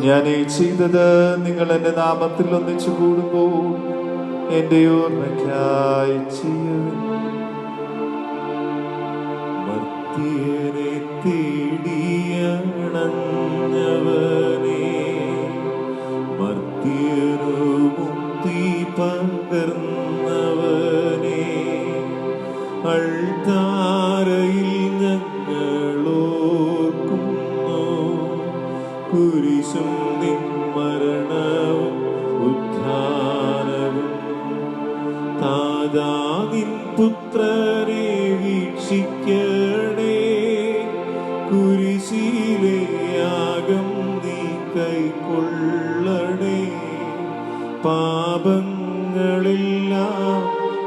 ഞാൻ ഈ ചെയ്തത് നിങ്ങൾ എന്റെ നാമത്തിൽ ഒന്നിച്ചു കൂടുമ്പോൾ എന്റെ ഓർമ്മയ്ക്കായി ചെയ്യുവിൻ. മർത്യനെ തേടിയണഞ്ഞവനെ, മർത്യനു മുക്തി പകർന്നവനെ, അൾത്താരയിൽ ഞങ്ങളോർക്കുന്നു. കുരിശും നിൻ മരണവും ഉദ്ധാനവും താതാ നിൻ പുത്രനെ വീക്ഷിക്കണേ. കുരിശിലെ യാഗം നീ കൈക്കൊള്ളണേ. പാപങ്ങളെല്ലാം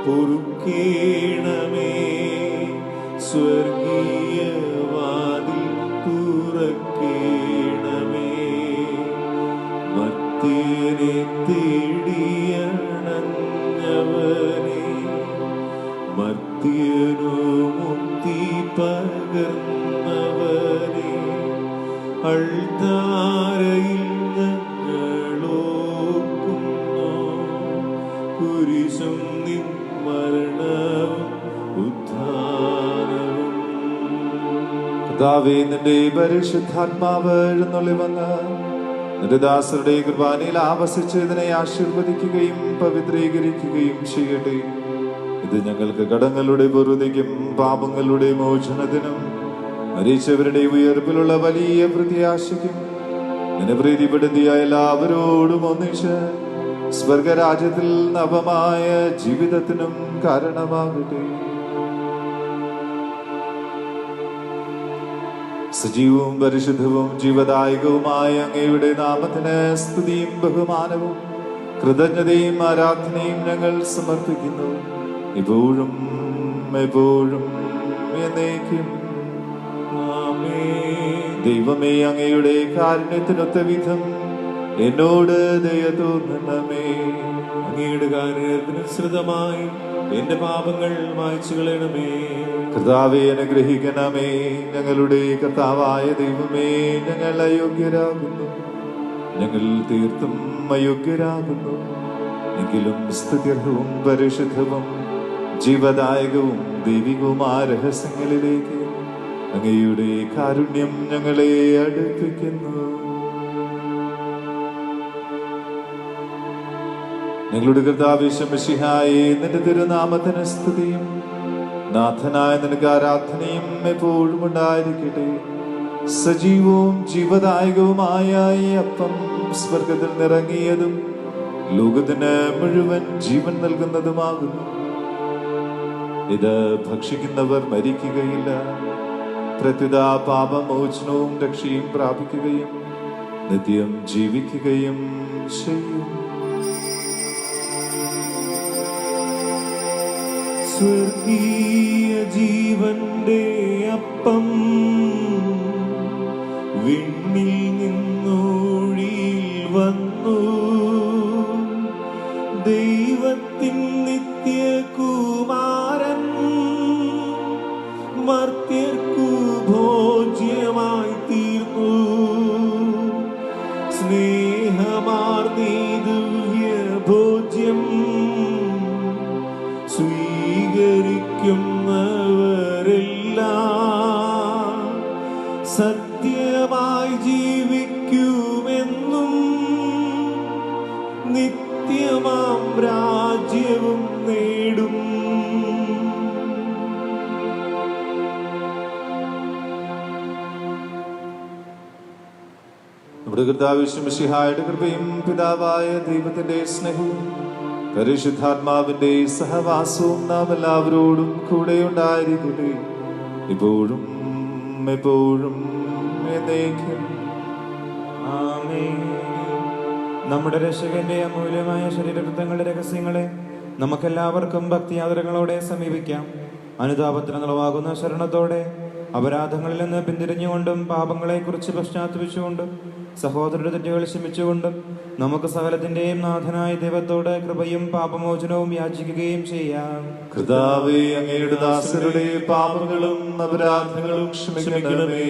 പൊറുക്കേണമേ. സ്വർഗീയ വാതിൽ തുറക്കേണമേ. മർത്യനെ തേടിയണഞ്ഞവനെ, മർത്യനു മുക്തി പകർന്നവനെ, അൾത്താരയിൽ ഞങ്ങളോർക്കുന്നു. കുരിശും നിൻ മരണവും ഉദ്ധാനവും. കർത്താവേ, നിന്റെ പരിശുദ്ധാത്മാവ് എഴുന്നള്ളി വന്ന് നിന്റെ ദാസരുടെ കുർബാനയിൽ ആവസിച്ച് ഇതിനെ ആശീർവദിക്കുകയും പവിത്രീകരിക്കുകയും ചെയ്യട്ടെ. ഇത് ഞങ്ങൾക്ക് കടങ്ങളുടെ പൊറുതിക്കും പാപങ്ങളുടെ മോചനത്തിനും മരിച്ചവരുടെ ഉയർപ്പിലുള്ള വലിയ പ്രത്യാശയ്ക്കും നിന്നെ പ്രീതിപ്പെടുത്തിയ എല്ലാവരോടും ഒന്നിച്ച് സ്വർഗരാജ്യത്തിൽ നവമായ ജീവിതത്തിനും കാരണമാകട്ടെ. സജീവവും പരിശുദ്ധവും ജീവദായകവുമായ അങ്ങയുടെ നാമത്തിന് സ്തുതിയും ബഹുമാനവും കൃതജ്ഞതയും ആരാധനയും ഞങ്ങൾ സമർപ്പിക്കുന്നു, ഇപ്പോഴും എപ്പോഴും എന്നേക്കും. ദൈവമേ, അങ്ങയുടെ കാരുണ്യത്തിനൊത്ത വിധം എന്നോട് ദയ തോന്നണമേ. അങ്ങയുടെ കാരുണ്യത്തിനനുസൃതമായി എന്റെ പാപങ്ങൾ മായ്ച്ചു കളയണമേ. കർത്താവേ, അനുഗ്രഹിക്കണമേ. ഞങ്ങളുടെ കർത്താവായ ദൈവമേ, ഞങ്ങൾ അയോഗ്യരാകുന്നു, ഞങ്ങൾ തീർത്തും അയോഗ്യരാകുന്നു. എങ്കിലും സ്തുത്യർഹവും പരിശുദ്ധവും ജീവദായകവും ദൈവികവുമായ രഹസ്യങ്ങളിലേക്ക് അങ്ങയുടെ കാരുണ്യം ഞങ്ങളെ അടുപ്പിക്കുന്നു. ഞങ്ങളുടെ കർത്താവേ മിശിഹായേ, നിന്റെ തിരുനാമത്തിന് സ്തുതിയും നാഥനായ നിനക്ക് ആരാധനയും എപ്പോഴും ഉണ്ടായിരിക്കട്ടെ. സജീവവും ജീവദായകവുമായ ഈ അപ്പം സ്വർഗത്തിൽ നിറങ്ങിയതും ലോകത്തിന് മുഴുവൻ ജീവൻ നൽകുന്നതുമാകുന്നു. ഇത് ഭക്ഷിക്കുന്നവർ മരിക്കുകയില്ല, പ്രത്യുത പാപമോചനവും രക്ഷയും പ്രാപിക്കുകയും നിത്യം ജീവിക്കുകയും ചെയ്യും. സ്വർഗീയ ജീവന്റെ അപ്പം വിണ്ണിൽ നിന്ന് ദൈവത്തിൻ നിത്യകുമാരൻ മർത്യർക്കു ഭോജ്യമായി തീർന്നു. സ്നേഹമാർന്നീ ദിവ്യ ഭോജ്യം സ്വീകരിക്കുന്നവരെല്ലാം സത്യമായി ജീവിക്കുമെന്നും നിത്യമാം രാജ്യവും നേടും. നമ്മുടെ കർത്താവ് മിശിഹായുടെ കൃപയും പിതാവായ ദൈവത്തിന്റെ സ്നേഹവും പരിശുദ്ധാത്മാവിന്റെ സഹവാസവും നാം എല്ലാവരോടും കൂടെ ഉണ്ടായിരിക്കട്ടെ, ഇപ്പോഴും എപ്പോഴും എന്നേക്കും. ആമേൻ. നമ്മുടെ രക്ഷകന്റെ അമൂല്യമായ ശരീരവൃത്തങ്ങളുടെ രഹസ്യങ്ങളെ നമുക്കെല്ലാവർക്കും ഭക്തിയാദരങ്ങളോടെ സമീപിക്കാം. അനുതാപത്തിന് നിലവാകുന്ന ശരണത്തോടെ അപരാധങ്ങളിൽ നിന്ന് പിന്തിരിഞ്ഞുകൊണ്ടും പാപങ്ങളെക്കുറിച്ച് പശ്ചാത്തപിച്ചുകൊണ്ടും സഹോദരരുടെ തെറ്റുകൾ ക്ഷമിച്ചുകൊണ്ടും നമുക്ക് സകലത്തിന്റെയും നാഥനായ ദൈവത്തോട് കൃപയും പാപമോചനവും യാചിക്കുകയും ചെയ്യാം. കർത്താവേ, അങ്ങയുടെ ദാസരുടെ പാപങ്ങളും അപരാധങ്ങളും ക്ഷമിക്കണമേ.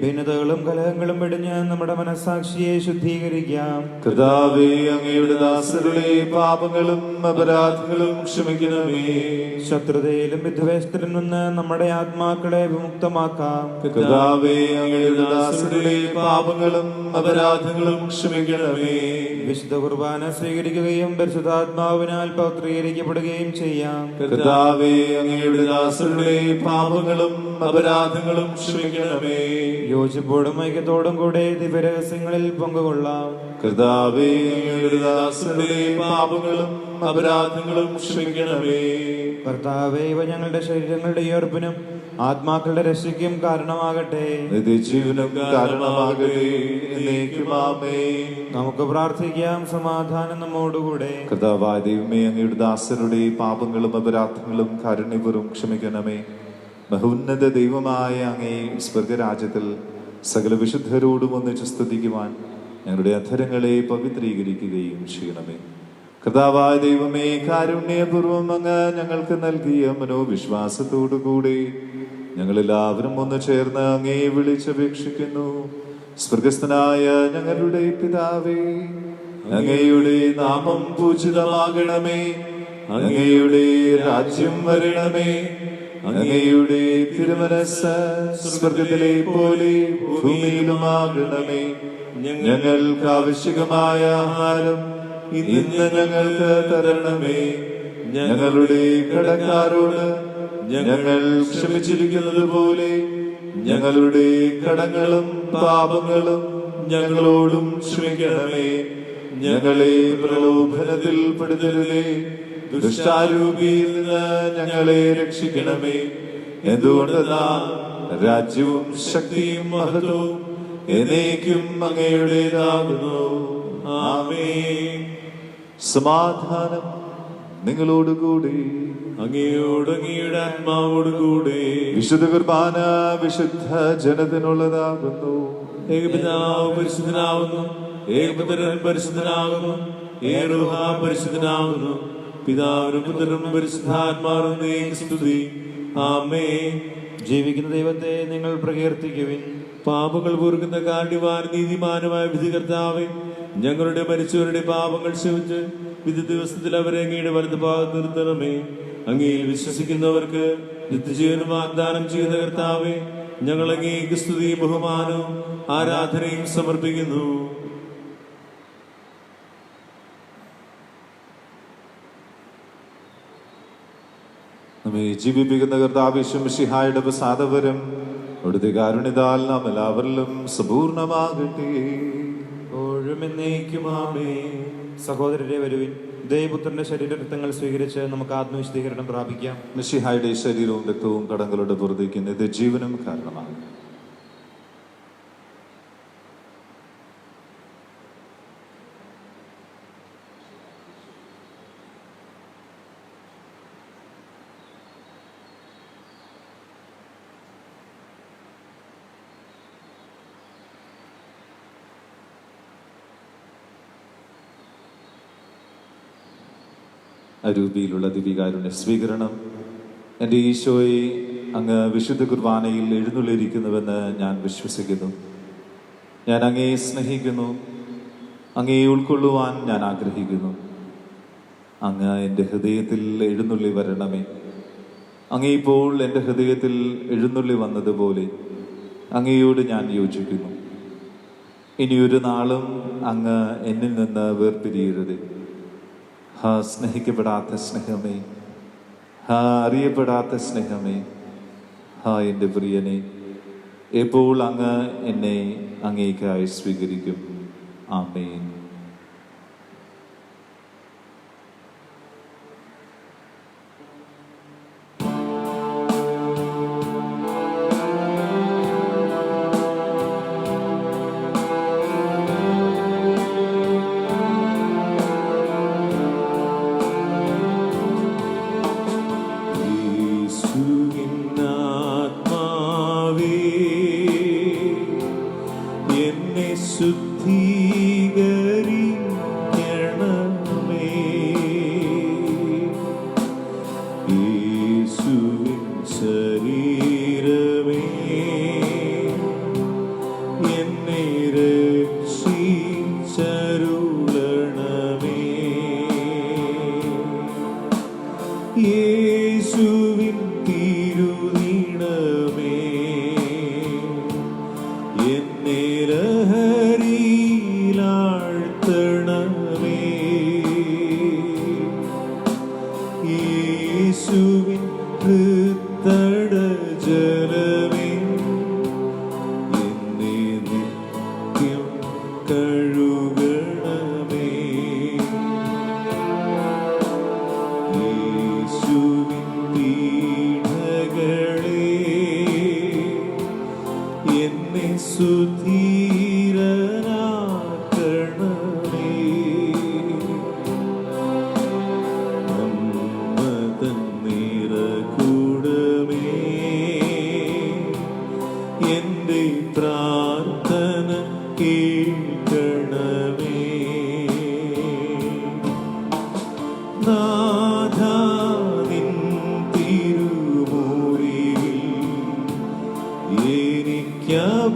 ഭിന്നതകളും കലഹങ്ങളും വെടിഞ്ഞ് നമ്മുടെ മനസ്സാക്ഷിയെ ശുദ്ധീകരിക്കാം. കർത്താവേ, അങ്ങയുടെ ദാസരുടെ പാപങ്ങളും അപരാധങ്ങളും ക്ഷമിക്കണമേ. ശത്രുതയിലും വിദ്വേഷത്തിലും നിന്ന് നമ്മുടെ ആത്മാക്കളെ വിമുക്തമാക്കാം. കർത്താവേ, അങ്ങയുടെ ദാസരുടെ പാപങ്ങളും അപരാധങ്ങളും ക്ഷമിക്കണമേ. വിശുദ്ധ കുർബാന സ്വീകരിക്കുകയും പരിശുദ്ധാത്മാവിനാൽ പൗത്രീകരിക്കപ്പെടുകയും ചെയ്യാം. കർത്താവേ, അങ്ങയുടെ ദാസരുടെ പാപങ്ങളും അപരാധങ്ങളും ക്ഷമിക്കണമേ. യോജിപ്പോടും ഐക്യത്തോടും കൂടെ ദിവ്യരഹസ്യങ്ങളിൽ പങ്കുകൊള്ളാം. കർത്താവേ, അങ്ങയുടെ ദാസരുടെ പാപങ്ങളും അപരാധങ്ങളും ക്ഷമിക്കണമേ. കർത്താവേ, ഇവ ഞങ്ങളുടെ ശരീരങ്ങളുടെ ഉയർപ്പിനും ആത്മാക്കളുടെ രക്ഷയ്ക്കും കാരണമാകട്ടെ. നിത്യജീവനും കാരണമാകട്ടെ. എന്നേക്കും ആമേൻ. നമുക്ക് പ്രാർത്ഥിക്കാം. സമാധാനം നമ്മോടുകൂടെ. കർത്താവായ ദൈവമേ, അങ്ങയുടെ ദാസരുടെ പാപങ്ങളും അപരാധങ്ങളും കാരുണ്യപൂർവ്വം ക്ഷമിക്കണമേ. ബഹുന്നത ദൈവമായ അങ്ങേ സ്വർഗരാജ്യത്തിൽ സകല വിശുദ്ധരോടും ഒന്നിച്ച് സ്തുതിക്കുവാൻ ഞങ്ങളുടെ അധരങ്ങളെ പവിത്രീകരിക്കുകയും ചെയ്യണമേ. കർത്താവായ ദൈവമേ, കാരുണ്യപൂർവ്വം അങ്ങ് ഞങ്ങൾക്ക് നൽകിയ മനോവിശ്വാസത്തോടുകൂടി ഞങ്ങളെല്ലാവരും ഒന്ന് ചേർന്ന് അങ്ങേ വിളിച്ചപേക്ഷിക്കുന്നു. സ്വർഗസ്ഥനായ ഞങ്ങളുടെ പിതാവേ, അങ്ങയുടെ നാമം പൂജിതമാകണമേ. അങ്ങയുടെ രാജ്യം വരണമേ. അങ്ങയുടെ തിരുമനസ്സ് സ്വർഗത്തിലെ പോലെ ഭൂമിയിലുമാകണമേ. ഞങ്ങൾക്ക് ആവശ്യമായ ആഹാരം ഇന്ന് ഞങ്ങൾക്ക് തരണമേ. ഞങ്ങളുടെ കടക്കാരോട് ഞങ്ങൾ ക്ഷമിച്ചിരിക്കുന്നത് പോലെ ഞങ്ങളുടെ കടങ്ങളും പാപങ്ങളും ഞങ്ങളോടും ക്ഷമിക്കണമേ. ഞങ്ങളെ പ്രലോഭനത്തിൽ പെടുത്തരുതേ, ദുഷ്ടാരൂപിയിൽ നിന്ന് ഞങ്ങളെ രക്ഷിക്കണമേ. എന്തുകൊണ്ടെന്നാൽ രാജ്യവും ശക്തിയും മഹത്വവും എന്നേക്കും അങ്ങയുടേതാകുന്നു. ആമേൻ. സമാധാനം നിങ്ങളോടുകൂടി. അങ്ങയോട് അങ്ങയുടെ ആത്മാവോടുകൂടെ. വിശുദ്ധ കുർബാന വിശുദ്ധ ജനത്തിനുള്ളതാകുന്നു. ഏകപിതാവ് പരിശുദ്ധനാകുന്നു, ഏകപുത്രൻ പരിശുദ്ധനാകുന്നു, ഏകരൂഹ പരിശുദ്ധനാകുന്നു. പിതാവിനും പുത്രനും പരിശുദ്ധാത്മാവിനും സ്തുതി. ആമേൻ. ജീവിക്കുന്ന ദൈവത്തെ നിങ്ങൾ പ്രകീർത്തിക്കുവിൻ. പാപങ്ങൾ പൊറുക്കുന്ന കാണ്യവാൻ നീതിമാനുമായ വിധികർത്താവേ, ഞങ്ങളുടെ മരിച്ചവരുടെ പാപങ്ങൾ ക്ഷമിച്ച് വിധി ദിവസത്തിൽ അവരെ അങ്ങയുടെ വലതു ഭാഗത്ത് നിർത്തണമേ. അങ്ങയിൽ വിശ്വസിക്കുന്നവർക്ക് നിത്യജീവനും വാഗ്ദാനം ചെയ്ത കർത്താവേ, ഞങ്ങൾ അങ്ങേക്ക് സ്തുതിയും ബഹുമാനവും ആരാധനയും സമർപ്പിക്കുന്നു. നമ്മെ ജീവിപ്പിക്കുന്ന കർത്താവ് മിശിഹായുടെ പ്രസാദവരം അവിടുത്തെ കാരുണ്യത്താൽ നാം എല്ലാവരിലും സമ്പൂർണമാകട്ടെ. എപ്പോഴും എന്നേക്കും ആമേൻ. സഹോദരരെ വരുവിൻ, ദൈവപുത്രന്റെ ശരീരരക്തങ്ങൾ സ്വീകരിച്ച് നമുക്ക് ആത്മവിശുദ്ധീകരണം പ്രാപിക്കാം. മിശിഹായുടെ ശരീരവും രക്തവും കടങ്ങളുടെ പുറത്തേക്ക് നിത്യജീവനും കാരണമാകും. അരൂപിയിലുള്ള ദിവികാരുണ്യ സ്വീകരണം. എൻ്റെ ഈശോയെ, അങ്ങ് വിശുദ്ധ കുർബാനയിൽ എഴുന്നള്ളിയിരിക്കുന്നുവെന്ന് ഞാൻ വിശ്വസിക്കുന്നു. ഞാൻ അങ്ങയെ സ്നേഹിക്കുന്നു. അങ്ങയെ ഉൾക്കൊള്ളുവാൻ ഞാൻ ആഗ്രഹിക്കുന്നു. അങ്ങ് എൻ്റെ ഹൃദയത്തിൽ എഴുന്നള്ളി വരണമേ. അങ്ങ് ഇപ്പോൾ എൻ്റെ ഹൃദയത്തിൽ എഴുന്നള്ളി വന്നതുപോലെ അങ്ങയോട് ഞാൻ യോജിക്കുന്നു. ഇനിയൊരു നാളും അങ്ങ് എന്നിൽ നിന്ന് വേർപിരിയരുത്. ഹാ സ്നേഹിക്കപ്പെടാത്ത സ്നേഹമേ, ഹാ അറിയപ്പെടാത്ത സ്നേഹമേ, ഹാ എൻ്റെ പ്രിയനെ, എപ്പോൾ അങ്ങ് എന്നെ അങ്ങേയ്ക്കായി സ്വീകരിക്കും. ആമേൻ.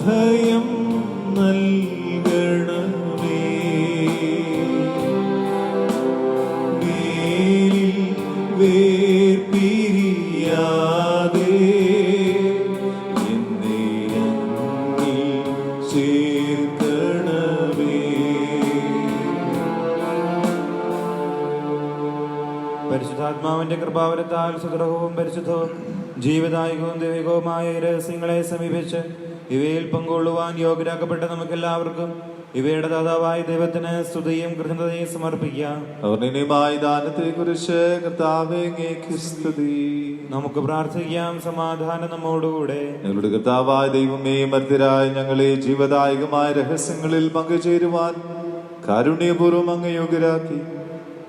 ഭയം നൽകണമേ. മേലിൽ വേർപിരിയാതെ എന്നെ അങ്ങിൽ ചേർക്കണമേ. പരിശുദ്ധാത്മാവിന്റെ കൃപാവരത്താൽ സുദൃഢവും പരിശുദ്ധവും ജീവദായകവും ദൈവികവുമായ രഹസ്യങ്ങളെ സമീപിച്ച് ഇവയിൽ പങ്കുകൊള്ളുവാൻ യോഗ്യരാക്കപ്പെട്ട നമുക്കെല്ലാവർക്കും ഇവയുടെ ദാതാവായ ദൈവത്തിന് സ്തുതിയും കൃതജ്ഞതയും സമർപ്പിക്കാം. അവർണിനിമായ ദാനത്തെക്കുറിച്ച് കർത്താവേ അങ്ങേക്ക് സ്തുതി. നമുക്ക് പ്രാർത്ഥിക്കാം. സമാധാനം നമ്മോടുകൂടെ. ഞങ്ങളുടെ കർത്താവായ ദൈവമേ, മർത്യരായ ഞങ്ങളെ ജീവദായകമായ രഹസ്യങ്ങളിൽ പങ്കുചേരുവാൻ കാരുണ്യപൂർവ്വം അങ്ങ് യോഗ്യരാക്കി.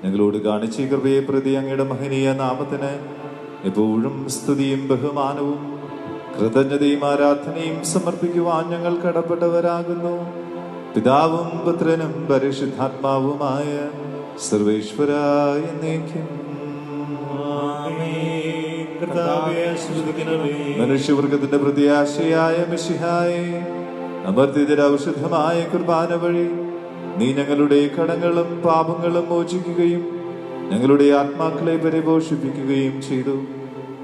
ഞങ്ങളോട് കാണിച്ച കൃപയെ പ്രതി അങ്ങയുടെ മഹനീയ നാമത്തിന് എപ്പോഴും സ്തുതിയും ബഹുമാനവും കൃതജ്ഞതയും ആരാധനയും സമർപ്പിക്കുവാൻ ഞങ്ങൾ കടപ്പെട്ടവരാകുന്നു. പിതാവും പുത്രനും പരിശുദ്ധാത്മാവുമായ സർവേശ്വരായ എന്നേക്കും. മനുഷ്യവർഗത്തിന്റെ പ്രത്യാശയായ മിശിഹായെ, അമർത്യതര ഔഷധമായ കുർബാന വഴി നീ ഞങ്ങളുടെ കടങ്ങളും പാപങ്ങളും മോചിക്കുകയും ഞങ്ങളുടെ ആത്മാക്കളെ പരിപോഷിപ്പിക്കുകയും ചെയ്തു.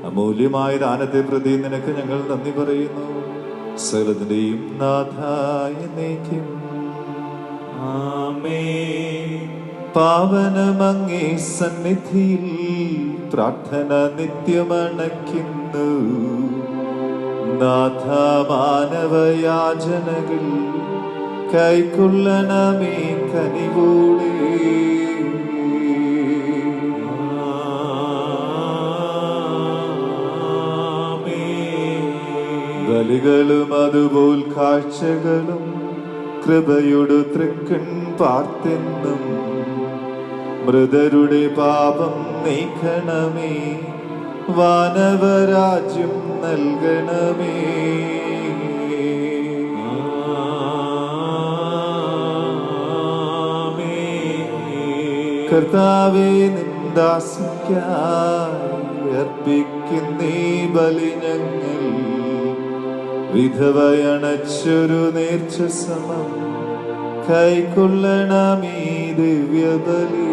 അമൂല്യമായ ദാനത്തെ പ്രതി നിനക്ക് ഞങ്ങൾ നന്ദി പറയുന്നു. സകലത്തിന്റെയും നാഥായ എന്നേക്കും. പാവനമങ്ങേ സന്നിധിയിൽ പ്രാർത്ഥന നിത്യമണയ്ക്കുന്നു. നാഥ മാനവയാചനകൾ കൈക്കൊള്ളണമേ കനിവോടെ. ബലികളും അതുപോൽ കാഴ്ചകളും കൃപയോട് തൃക്കൺ പാർത്തെന്നും മൃതരുടെ പാപം നീക്കണമേ, വാനവരാജ്യം നൽകണമേ. കർത്താവേ, നിൻ ദാസിക്കായി അർപ്പിക്കുന്നീ ബലി ഞങ്ങൾ വിധവയണച്ചൊരു നേർച്ച സമം കൈക്കൊള്ളണമീ ദിവ്യബലി.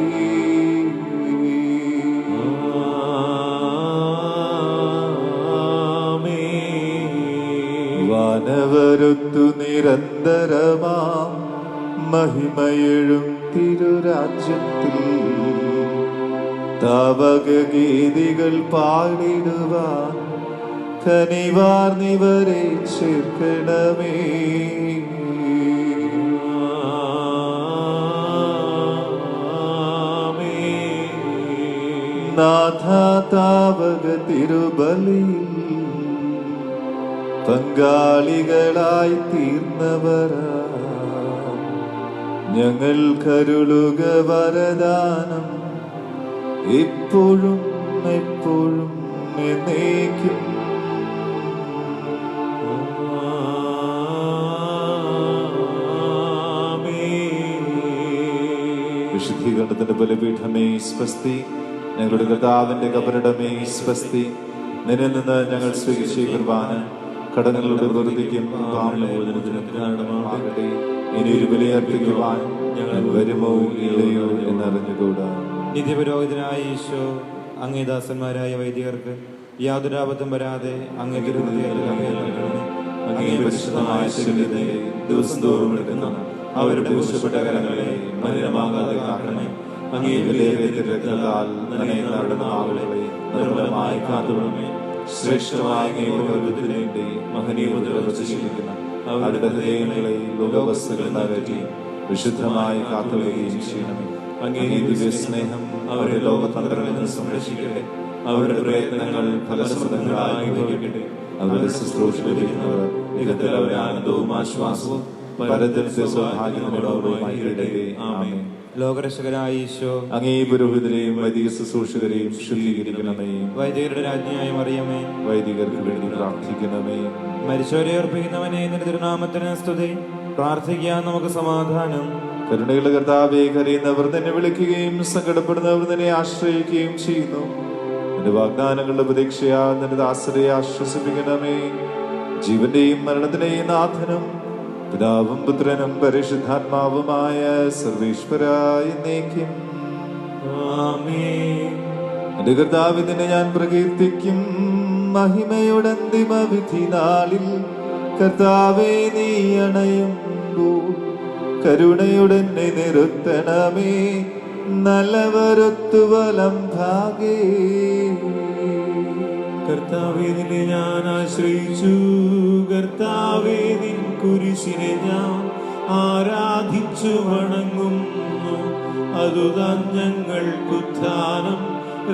വാനവരുത്തു നിരന്തരമാം മഹിമയെഴും തിരുരാജ്യത്തിൽ താവകഗീതികൾ പാടിടുവാൻ കനിവാർന്നിവരെ ചേർക്കണമേ. നാഥാ താവക തിരുബലിയിൽ പങ്കാളികളായി തീർന്നവരാ ഞങ്ങൾ കരുളുക വരദാനം ഇപ്പോഴും എപ്പോഴും എന്നേക്കും. വിശുദ്ധീകരണത്തിന്റെ ബലിപീഠമേ സ്വസ്തി, ഞങ്ങളുടെ കർത്താവിന്റെ കബറിടമേ സ്വസ്തി. നിന്നിൽ നിന്ന് ഞങ്ങൾ സ്വീകരിച്ച കുർബാന കടങ്ങളുടെ വെറുതിക്കും പാപമോചനത്തിനും കാരണമാകട്ടെ. ഇനി ഒരു ബലിയർപ്പിക്കുവാൻ ഞങ്ങൾ വരുമോ ഇല്ലയോ എന്നറിഞ്ഞുകൂടാ. നിത്യപുരോഹിതനായ ഈശോ അങ്ങേ ദാസന്മാരായ വൈദികർക്ക് യാതൊരാപത്തും വരാതെ അങ്ങേ അങ്ങേ പരിശുദ്ധമായ ശരീരത്തെ ദിവസം തോറും എടുക്കുന്ന അവരുടെ ദൂഷപ്പെട്ട കരങ്ങളെ മലിനമാകാതെ കാക്കണമേ. അങ്ങേ വിലയേറിയ രക്തത്താൽ നനയുന്നവരുടെ നാവുകളെ നിർമ്മലമായി കാത്തുകൊള്ളണമേ. ശ്രേഷ്ഠമായ അങ്ങയുടെ മഹനീയ മുദ്ര വച്ചിരിക്കുന്ന അവരുടെ ഹൃദയങ്ങളെ ലോകവസ്തുക്കൾ അകറ്റി വിശുദ്ധമായി കാത്തുവയ്ക്കുകയും ചെയ്യണമേ. അങ്ങേ ദിവ്യ സ്നേഹം അവരുടെ ലോകതന്ത്രങ്ങളിൽ നിന്ന് സംരക്ഷിക്കട്ടെ. അവരുടെ പ്രയത്നങ്ങൾ ഫലപ്രദങ്ങളായി ഭവിക്കട്ടെ. അവരുടെ ശുശ്രൂഷ ലഭിക്കുന്നവർ ഇകത്തിൽ അവരെ ആനന്ദവും ആശ്വാസവും പരത്തിൽ സൗഭാഗ്യങ്ങളോടുമായി ഇടട്ടെ. ആമേൻ. ലോകരക്ഷകനായ ഈശോ അങ്ങേ പുരോഹിതരെയും വൈദിക ശുശ്രൂഷകരെയും ശുദ്ധീകരിക്കണമേ. വൈദികരുടെ രാജ്ഞിയായ മറിയമേ, വൈദികർക്ക് വേണ്ടി പ്രാർത്ഥിക്കണമേ. മരിച്ചവരെ അർപ്പിക്കുന്നവനെ നിന്റെ തിരുനാമത്തിന് സ്തുതി. പ്രാർത്ഥിക്കാൻ നമുക്ക് സമാധാനം. കരുണയുള്ള കർത്താവേ, കരയുന്നവർ നിന്നെ വിളിക്കുകയും സങ്കടപ്പെടുന്നവർ നിന്നെ ആശ്രയിക്കുകയും ചെയ്യുന്നു. നിന്റെ വാഗ്ദാനങ്ങളുടെ പ്രതീക്ഷയാ നിന്റെ ദാസരെ ആശ്വസിപ്പിക്കണമേ. ജീവന്റെയും മരണത്തിന്റെയും നാഥനും പിതാവും പുത്രനും പരിശുദ്ധാത്മാവുമായ സർവേശ്വരായ എന്നേക്കും ആമേൻ. എന്റെ കർത്താവേ, നിന്നെ ഞാൻ പ്രകീർത്തിക്കും. മഹിമയുടെ അന്തിമ വിധി നാളിൽ കർത്താവേ, നീ അണയുമ്പോൾ കരുണയുടെ നിർത്തണമേ. നല്ലവരൊത്തു വലം ഭാഗേ. കർത്താവേ, നിന്നെ ഞാൻ ആശ്രയിച്ചു. കർത്താവേ, നിൻ കുരിശിനെ ഞാൻ ആരാധിച്ചു വണങ്ങുന്നു. അതുതാൻ ഞങ്ങൾക്കുത്ഥാനം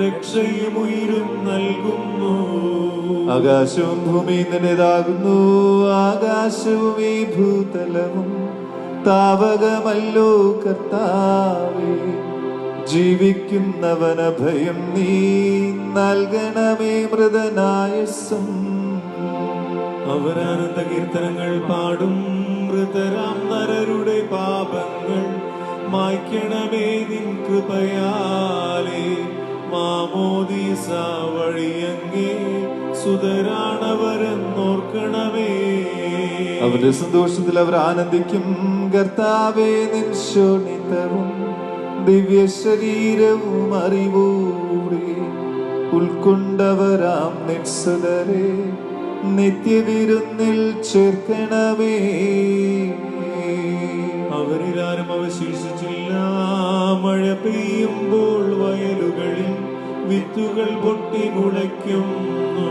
രക്ഷയും ഉയരും നൽകുന്നു. ആകാശവും ഭൂമിയും നിന്റേതാകുന്നു. ആകാശവും ഈ ഭൂതലവും താവകമല്ലോ കർത്താവേ. ജീവിക്കുന്നവന ഭയം നീ നൽകണമേ മൃതനായസം. അവർ ആനന്ദ കീർത്തനങ്ങൾ പാടും. മൃതരാം നരരുടെ പാപങ്ങൾ മായ്ക്കണമേ നിൻ കൃപയാലേ. മാമോദീസ വഴിയങ്ങേ സുതരാണവരെന്നോർക്കണമേ. അവരുടെ സന്തോഷത്തിൽ അവർ ആനന്ദിക്കും. കർത്താവേ, നിൻ ശോണിതവും ദിവ്യ ശരീരവും അറിവൂടെ ഉൾക്കൊണ്ടവരാം നിസ്സുതരെ നിത്യവിരുന്നിൽ ചേർക്കണമേ. അവരിലാരും അവശേഷിച്ചില്ല. മഴ പെയ്യുമ്പോൾ വയലുകളിൽ വിത്തുകൾ പൊട്ടി മുളയ്ക്കുന്നു.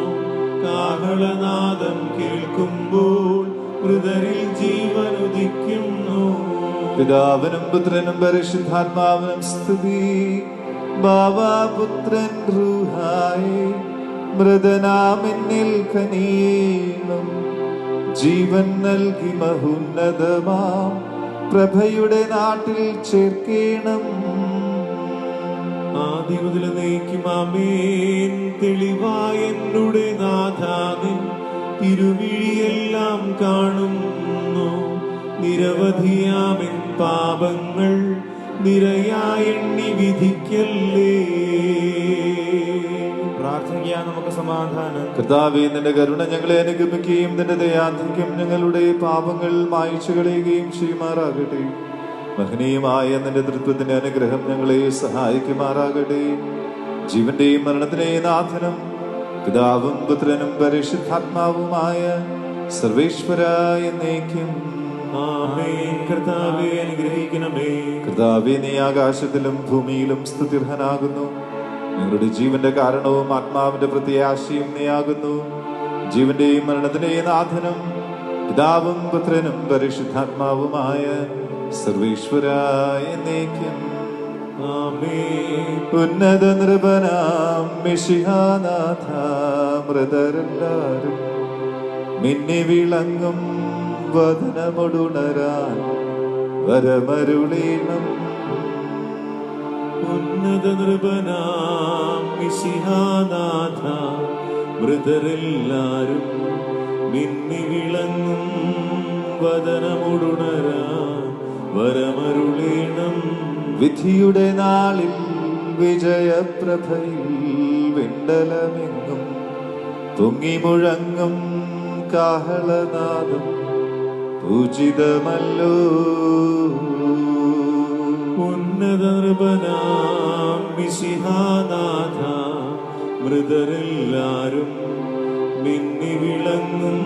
കാഹളനാദം കേൾക്കുമ്പോൾ മൃതരിൽ ജീവൻ ഉദിക്കുന്നു. പിതാവിനും പുത്രനും പരിശുദ്ധാത്മാവിനും സ്തുതി. ബാവാ പുത്രൻ റൂഹായേ, മൃതനാമെന്നിൽ കനിയേണം. ജീവൻ നൽകി മഹോന്നതമാം പ്രഭയുടെ നാട്ടിൽ ചേർക്കേണം. ആദ്യം മുതൽ നീക്കും ആമേൻ. തെളിവായ എന്നുടെ നാഥാനിൻ തിരുവിഴിയെല്ലാം കാണുന്നു. നിരവധിയാമെൻ പാപങ്ങൾ നിരയായെണ്ണി വിധിക്കല്ലേ. പ്രാർത്ഥിക്കാം നമുക്ക് സമാധാനം. കർത്താവേ, നിന്റെ കരുണ ഞങ്ങളെ അനുഗമിക്കുകയും നിന്റെ ദയാധിക്യം ഞങ്ങളുടെ പാപങ്ങൾ മായ്ച്ചു കളയുകയും ചെയ്യുമാറാകട്ടെ. മഹനീയമായ നിന്റെ തൃത്വത്തിന്റെ അനുഗ്രഹം ഞങ്ങളെ സഹായിക്കുമാറാകട്ടെ. ജീവന്റെയും മരണത്തിന്റെയും നാഥനും പിതാവും പുത്രനും പരിശുദ്ധാത്മാവുമായ സർവേശ്വരായ എന്നേക്കും ആമേൻ. കർത്താവേ, അനുഗ്രഹിക്കണമേ. കർത്താവേ, നീ ആകാശത്തിലും ഭൂമിയിലും സ്തുത്യർഹനാകുന്നു. ഞങ്ങളുടെ ജീവന്റെ കാരണവും ആത്മാവിന്റെ പ്രത്യാശയും നീയാകുന്നു. ജീവന്റെയും മരണത്തിന്റെയും നാഥനും പിതാവും പുത്രനും പരിശുദ്ധാത്മാവുമായ സർവേശ്വരായ എന്നേക്കും ആമേൻ. ഉന്നത നൃപനാം മിശിഹാനാഥ, മൃതരെല്ലാരും മിന്നി വിളങ്ങും വദനമൊടുണരാൻ വരമരുളീണം. ഉന്നത നൃപനാം മിശിഹാനാഥ, മൃതരെല്ലാരും മിന്നി വിളങ്ങും വദനമുടുണരാൻ വരമരുളീണം. വിധിയുടെ നാളിൽ വിജയപ്രഭയിൽ വിണ്ടലമെങ്ങും പൊങ്ങി മുഴങ്ങും കാഹളനാദം പൂജിതമല്ലോ. ഉന്നത നൃപനാം മിശിഹാനാഥ, മൃതരെല്ലാരും മിന്നി വിളങ്ങും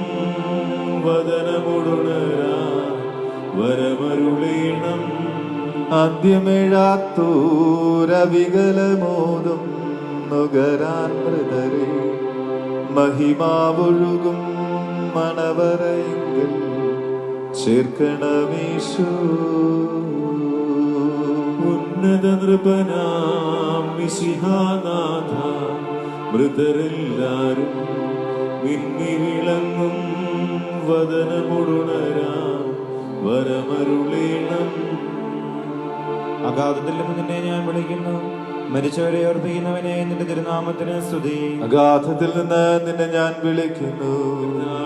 വദനമുടുണരാൻ വരമരുളീണം. ആദ്യമേഴാത്തൂരവികലമോദം നുകരാൻ മൃതരെ മഹിമാവൊഴുകും മണവറയെങ്കിൽ ചേർക്കണമീശോ. ഉന്നത നൃപനാം മിശിഹാനാഥ, മൃതരെല്ലാരും മിന്നി വിളങ്ങും വദനമുടുണരാൻ വരമരുളീണം. അഗാധത്തിൽ നിന്ന് നിന്നെ ഞാൻ വിളിക്കുന്നു. മരിച്ചവരെ ഓർപ്പിക്കുന്നവനെ നിന്റെ തിരുനാമത്തിന് സ്തുതി. അഗാധത്തിൽ നിന്ന് നിന്നെ ഞാൻ വിളിക്കുന്നു.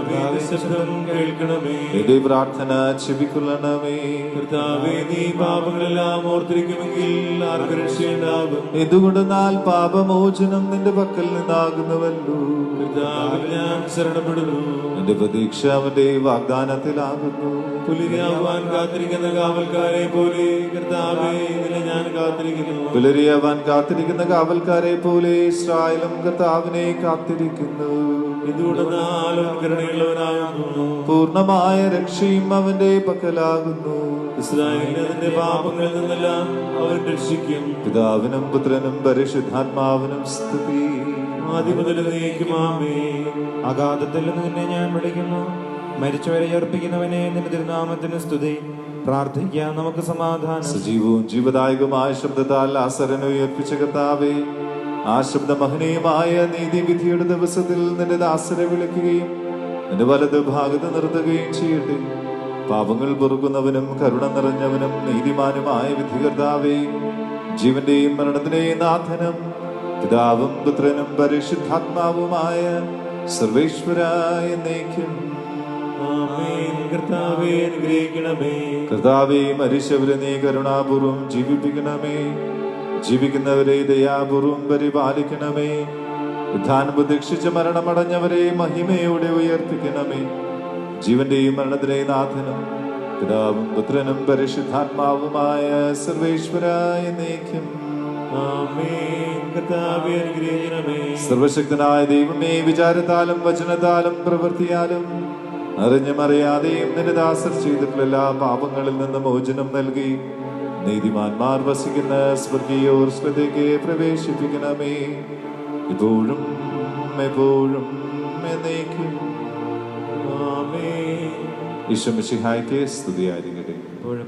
കർത്താവേ, ശബ്ദം കേൾക്കണമേ. എന്റെ പ്രാർത്ഥന ചെവിക്കൊള്ളണമേ. കർത്താവേ, നീ പാപങ്ങളെല്ലാം ഓർത്തിരിക്കുമെങ്കിൽ ആർക്ക് രക്ഷയുണ്ടാകും? എന്തുകൊണ്ടെന്നാൽ പാപമോചനം നിന്റെ പക്കൽ നിന്നാകുന്നുവല്ലോ. കർത്താവിൽ ഞാൻ ശരണപ്പെടുന്നു. എന്റെ പ്രതീക്ഷ അവന്റെ വാഗ്ദാനത്തിലാകുന്നു. പുലരിയാവാൻ കാത്തിരിക്കുന്ന കാവൽക്കാരെ പോലെ കർത്താവേ, നിന്നെ ഞാൻ കാത്തിരിക്കുന്നു. പുലരിയാവാൻ കാത്തിരിക്കുന്ന കാവൽക്കാരെ പോലെ ഇസ്രായേലും കർത്താവിനെ കാത്തിരിക്കുന്നു. എന്തുകൊണ്ടെന്നാലും കരുണയുള്ളവനാകുന്നു. പൂർണ്ണമായ രക്ഷയും അവന്റെ പക്കലാകുന്നു. ഇസ്രായേലിനെ അതിന്റെ പാപങ്ങളിൽ നിന്നെല്ലാം അവൻ രക്ഷിക്കും. പിതാവിനും പുത്രനും പരിശുദ്ധാത്മാവിനും സ്തുതി. ആദ്യം മുതൽ എന്നേക്കും ആമേൻ. അഗാധത്തിൽ നിന്ന് നിന്നെ ഞാൻ വിളിക്കുന്നു. മരിച്ചവരെ ഏർപ്പിക്കുന്നവനെ നിന്റെ തിരുനാമത്തിന് സ്തുതി. പ്രാർത്ഥിക്കാം നമുക്ക് സമാധാനം. സജീവവും ജീവദായകമായ ശബ്ദത്താൽ ലാസറിനെ ഉയർപ്പിച്ച കർത്താവേ, ആ ശബ്ദമഹനീയമായ നീതിവിധിയുടെ ദിവസത്തിൽ നിന്റെ ദാസരെ വിളിക്കുകയും നിന്റെ വലത് ഭാഗത്ത് നിർത്തുകയും ചെയ്യട്ടെ. പാപങ്ങൾ പൊറുക്കുന്നവനും കരുണ നിറഞ്ഞവനും നീതിമാനുമായ വിധികർത്താവേ, ജീവന്റെയും മരണത്തിന്റെയും നാഥനും പിതാവും പുത്രനും പരിശുദ്ധാത്മാവുമായ സർവേശ്വരായ എന്നേക്കും ആമേൻ. കർത്താവേ, അനുഗ്രഹിക്കണമേ. കർത്താവേ, മരിച്ചവരെ നീ കരുണാപൂർവം ജീവിപ്പിക്കണമേ. ജീവിക്കുന്നവരെ ദയാപൂർവം പരിപാലിക്കണമേ. ഉദ്ധാനം പ്രതീക്ഷിച്ച് മരണമടഞ്ഞവരെ മഹിമയോടെ ഉയർപ്പിക്കണമേ. ജീവന്റെയും മരണത്തിന്റെയും നാഥനും പിതാവും പുത്രനും പരിശുദ്ധാത്മാവുമായ സർവേശ്വരായ എന്നേക്കും ആമേൻ. കർത്താവേ, അനുഗ്രഹിക്കണമേ. സർവശക്തനായ ദൈവമേ, വിചാരത്താലും വചനത്താലും പ്രവൃത്തിയാലും അറിഞ്ഞും അറിയാതെയും നിന്റെ ദാസർ ചെയ്തിട്ടുള്ള എല്ലാ പാപങ്ങളിൽ നിന്ന് മോചനം നൽകി നീതിമാന്മാർ വസിക്കുന്ന സ്വർഗീയോർസ്വതയ്ക്ക് പ്രവേശിപ്പിക്കണമേ. ഇപ്പോഴും എപ്പോഴും എന്നേക്കും ആമേൻ. ഈശോ മിശിഹായ്ക്ക് സ്തുതിയായിരിക്കട്ടെ. എപ്പോഴും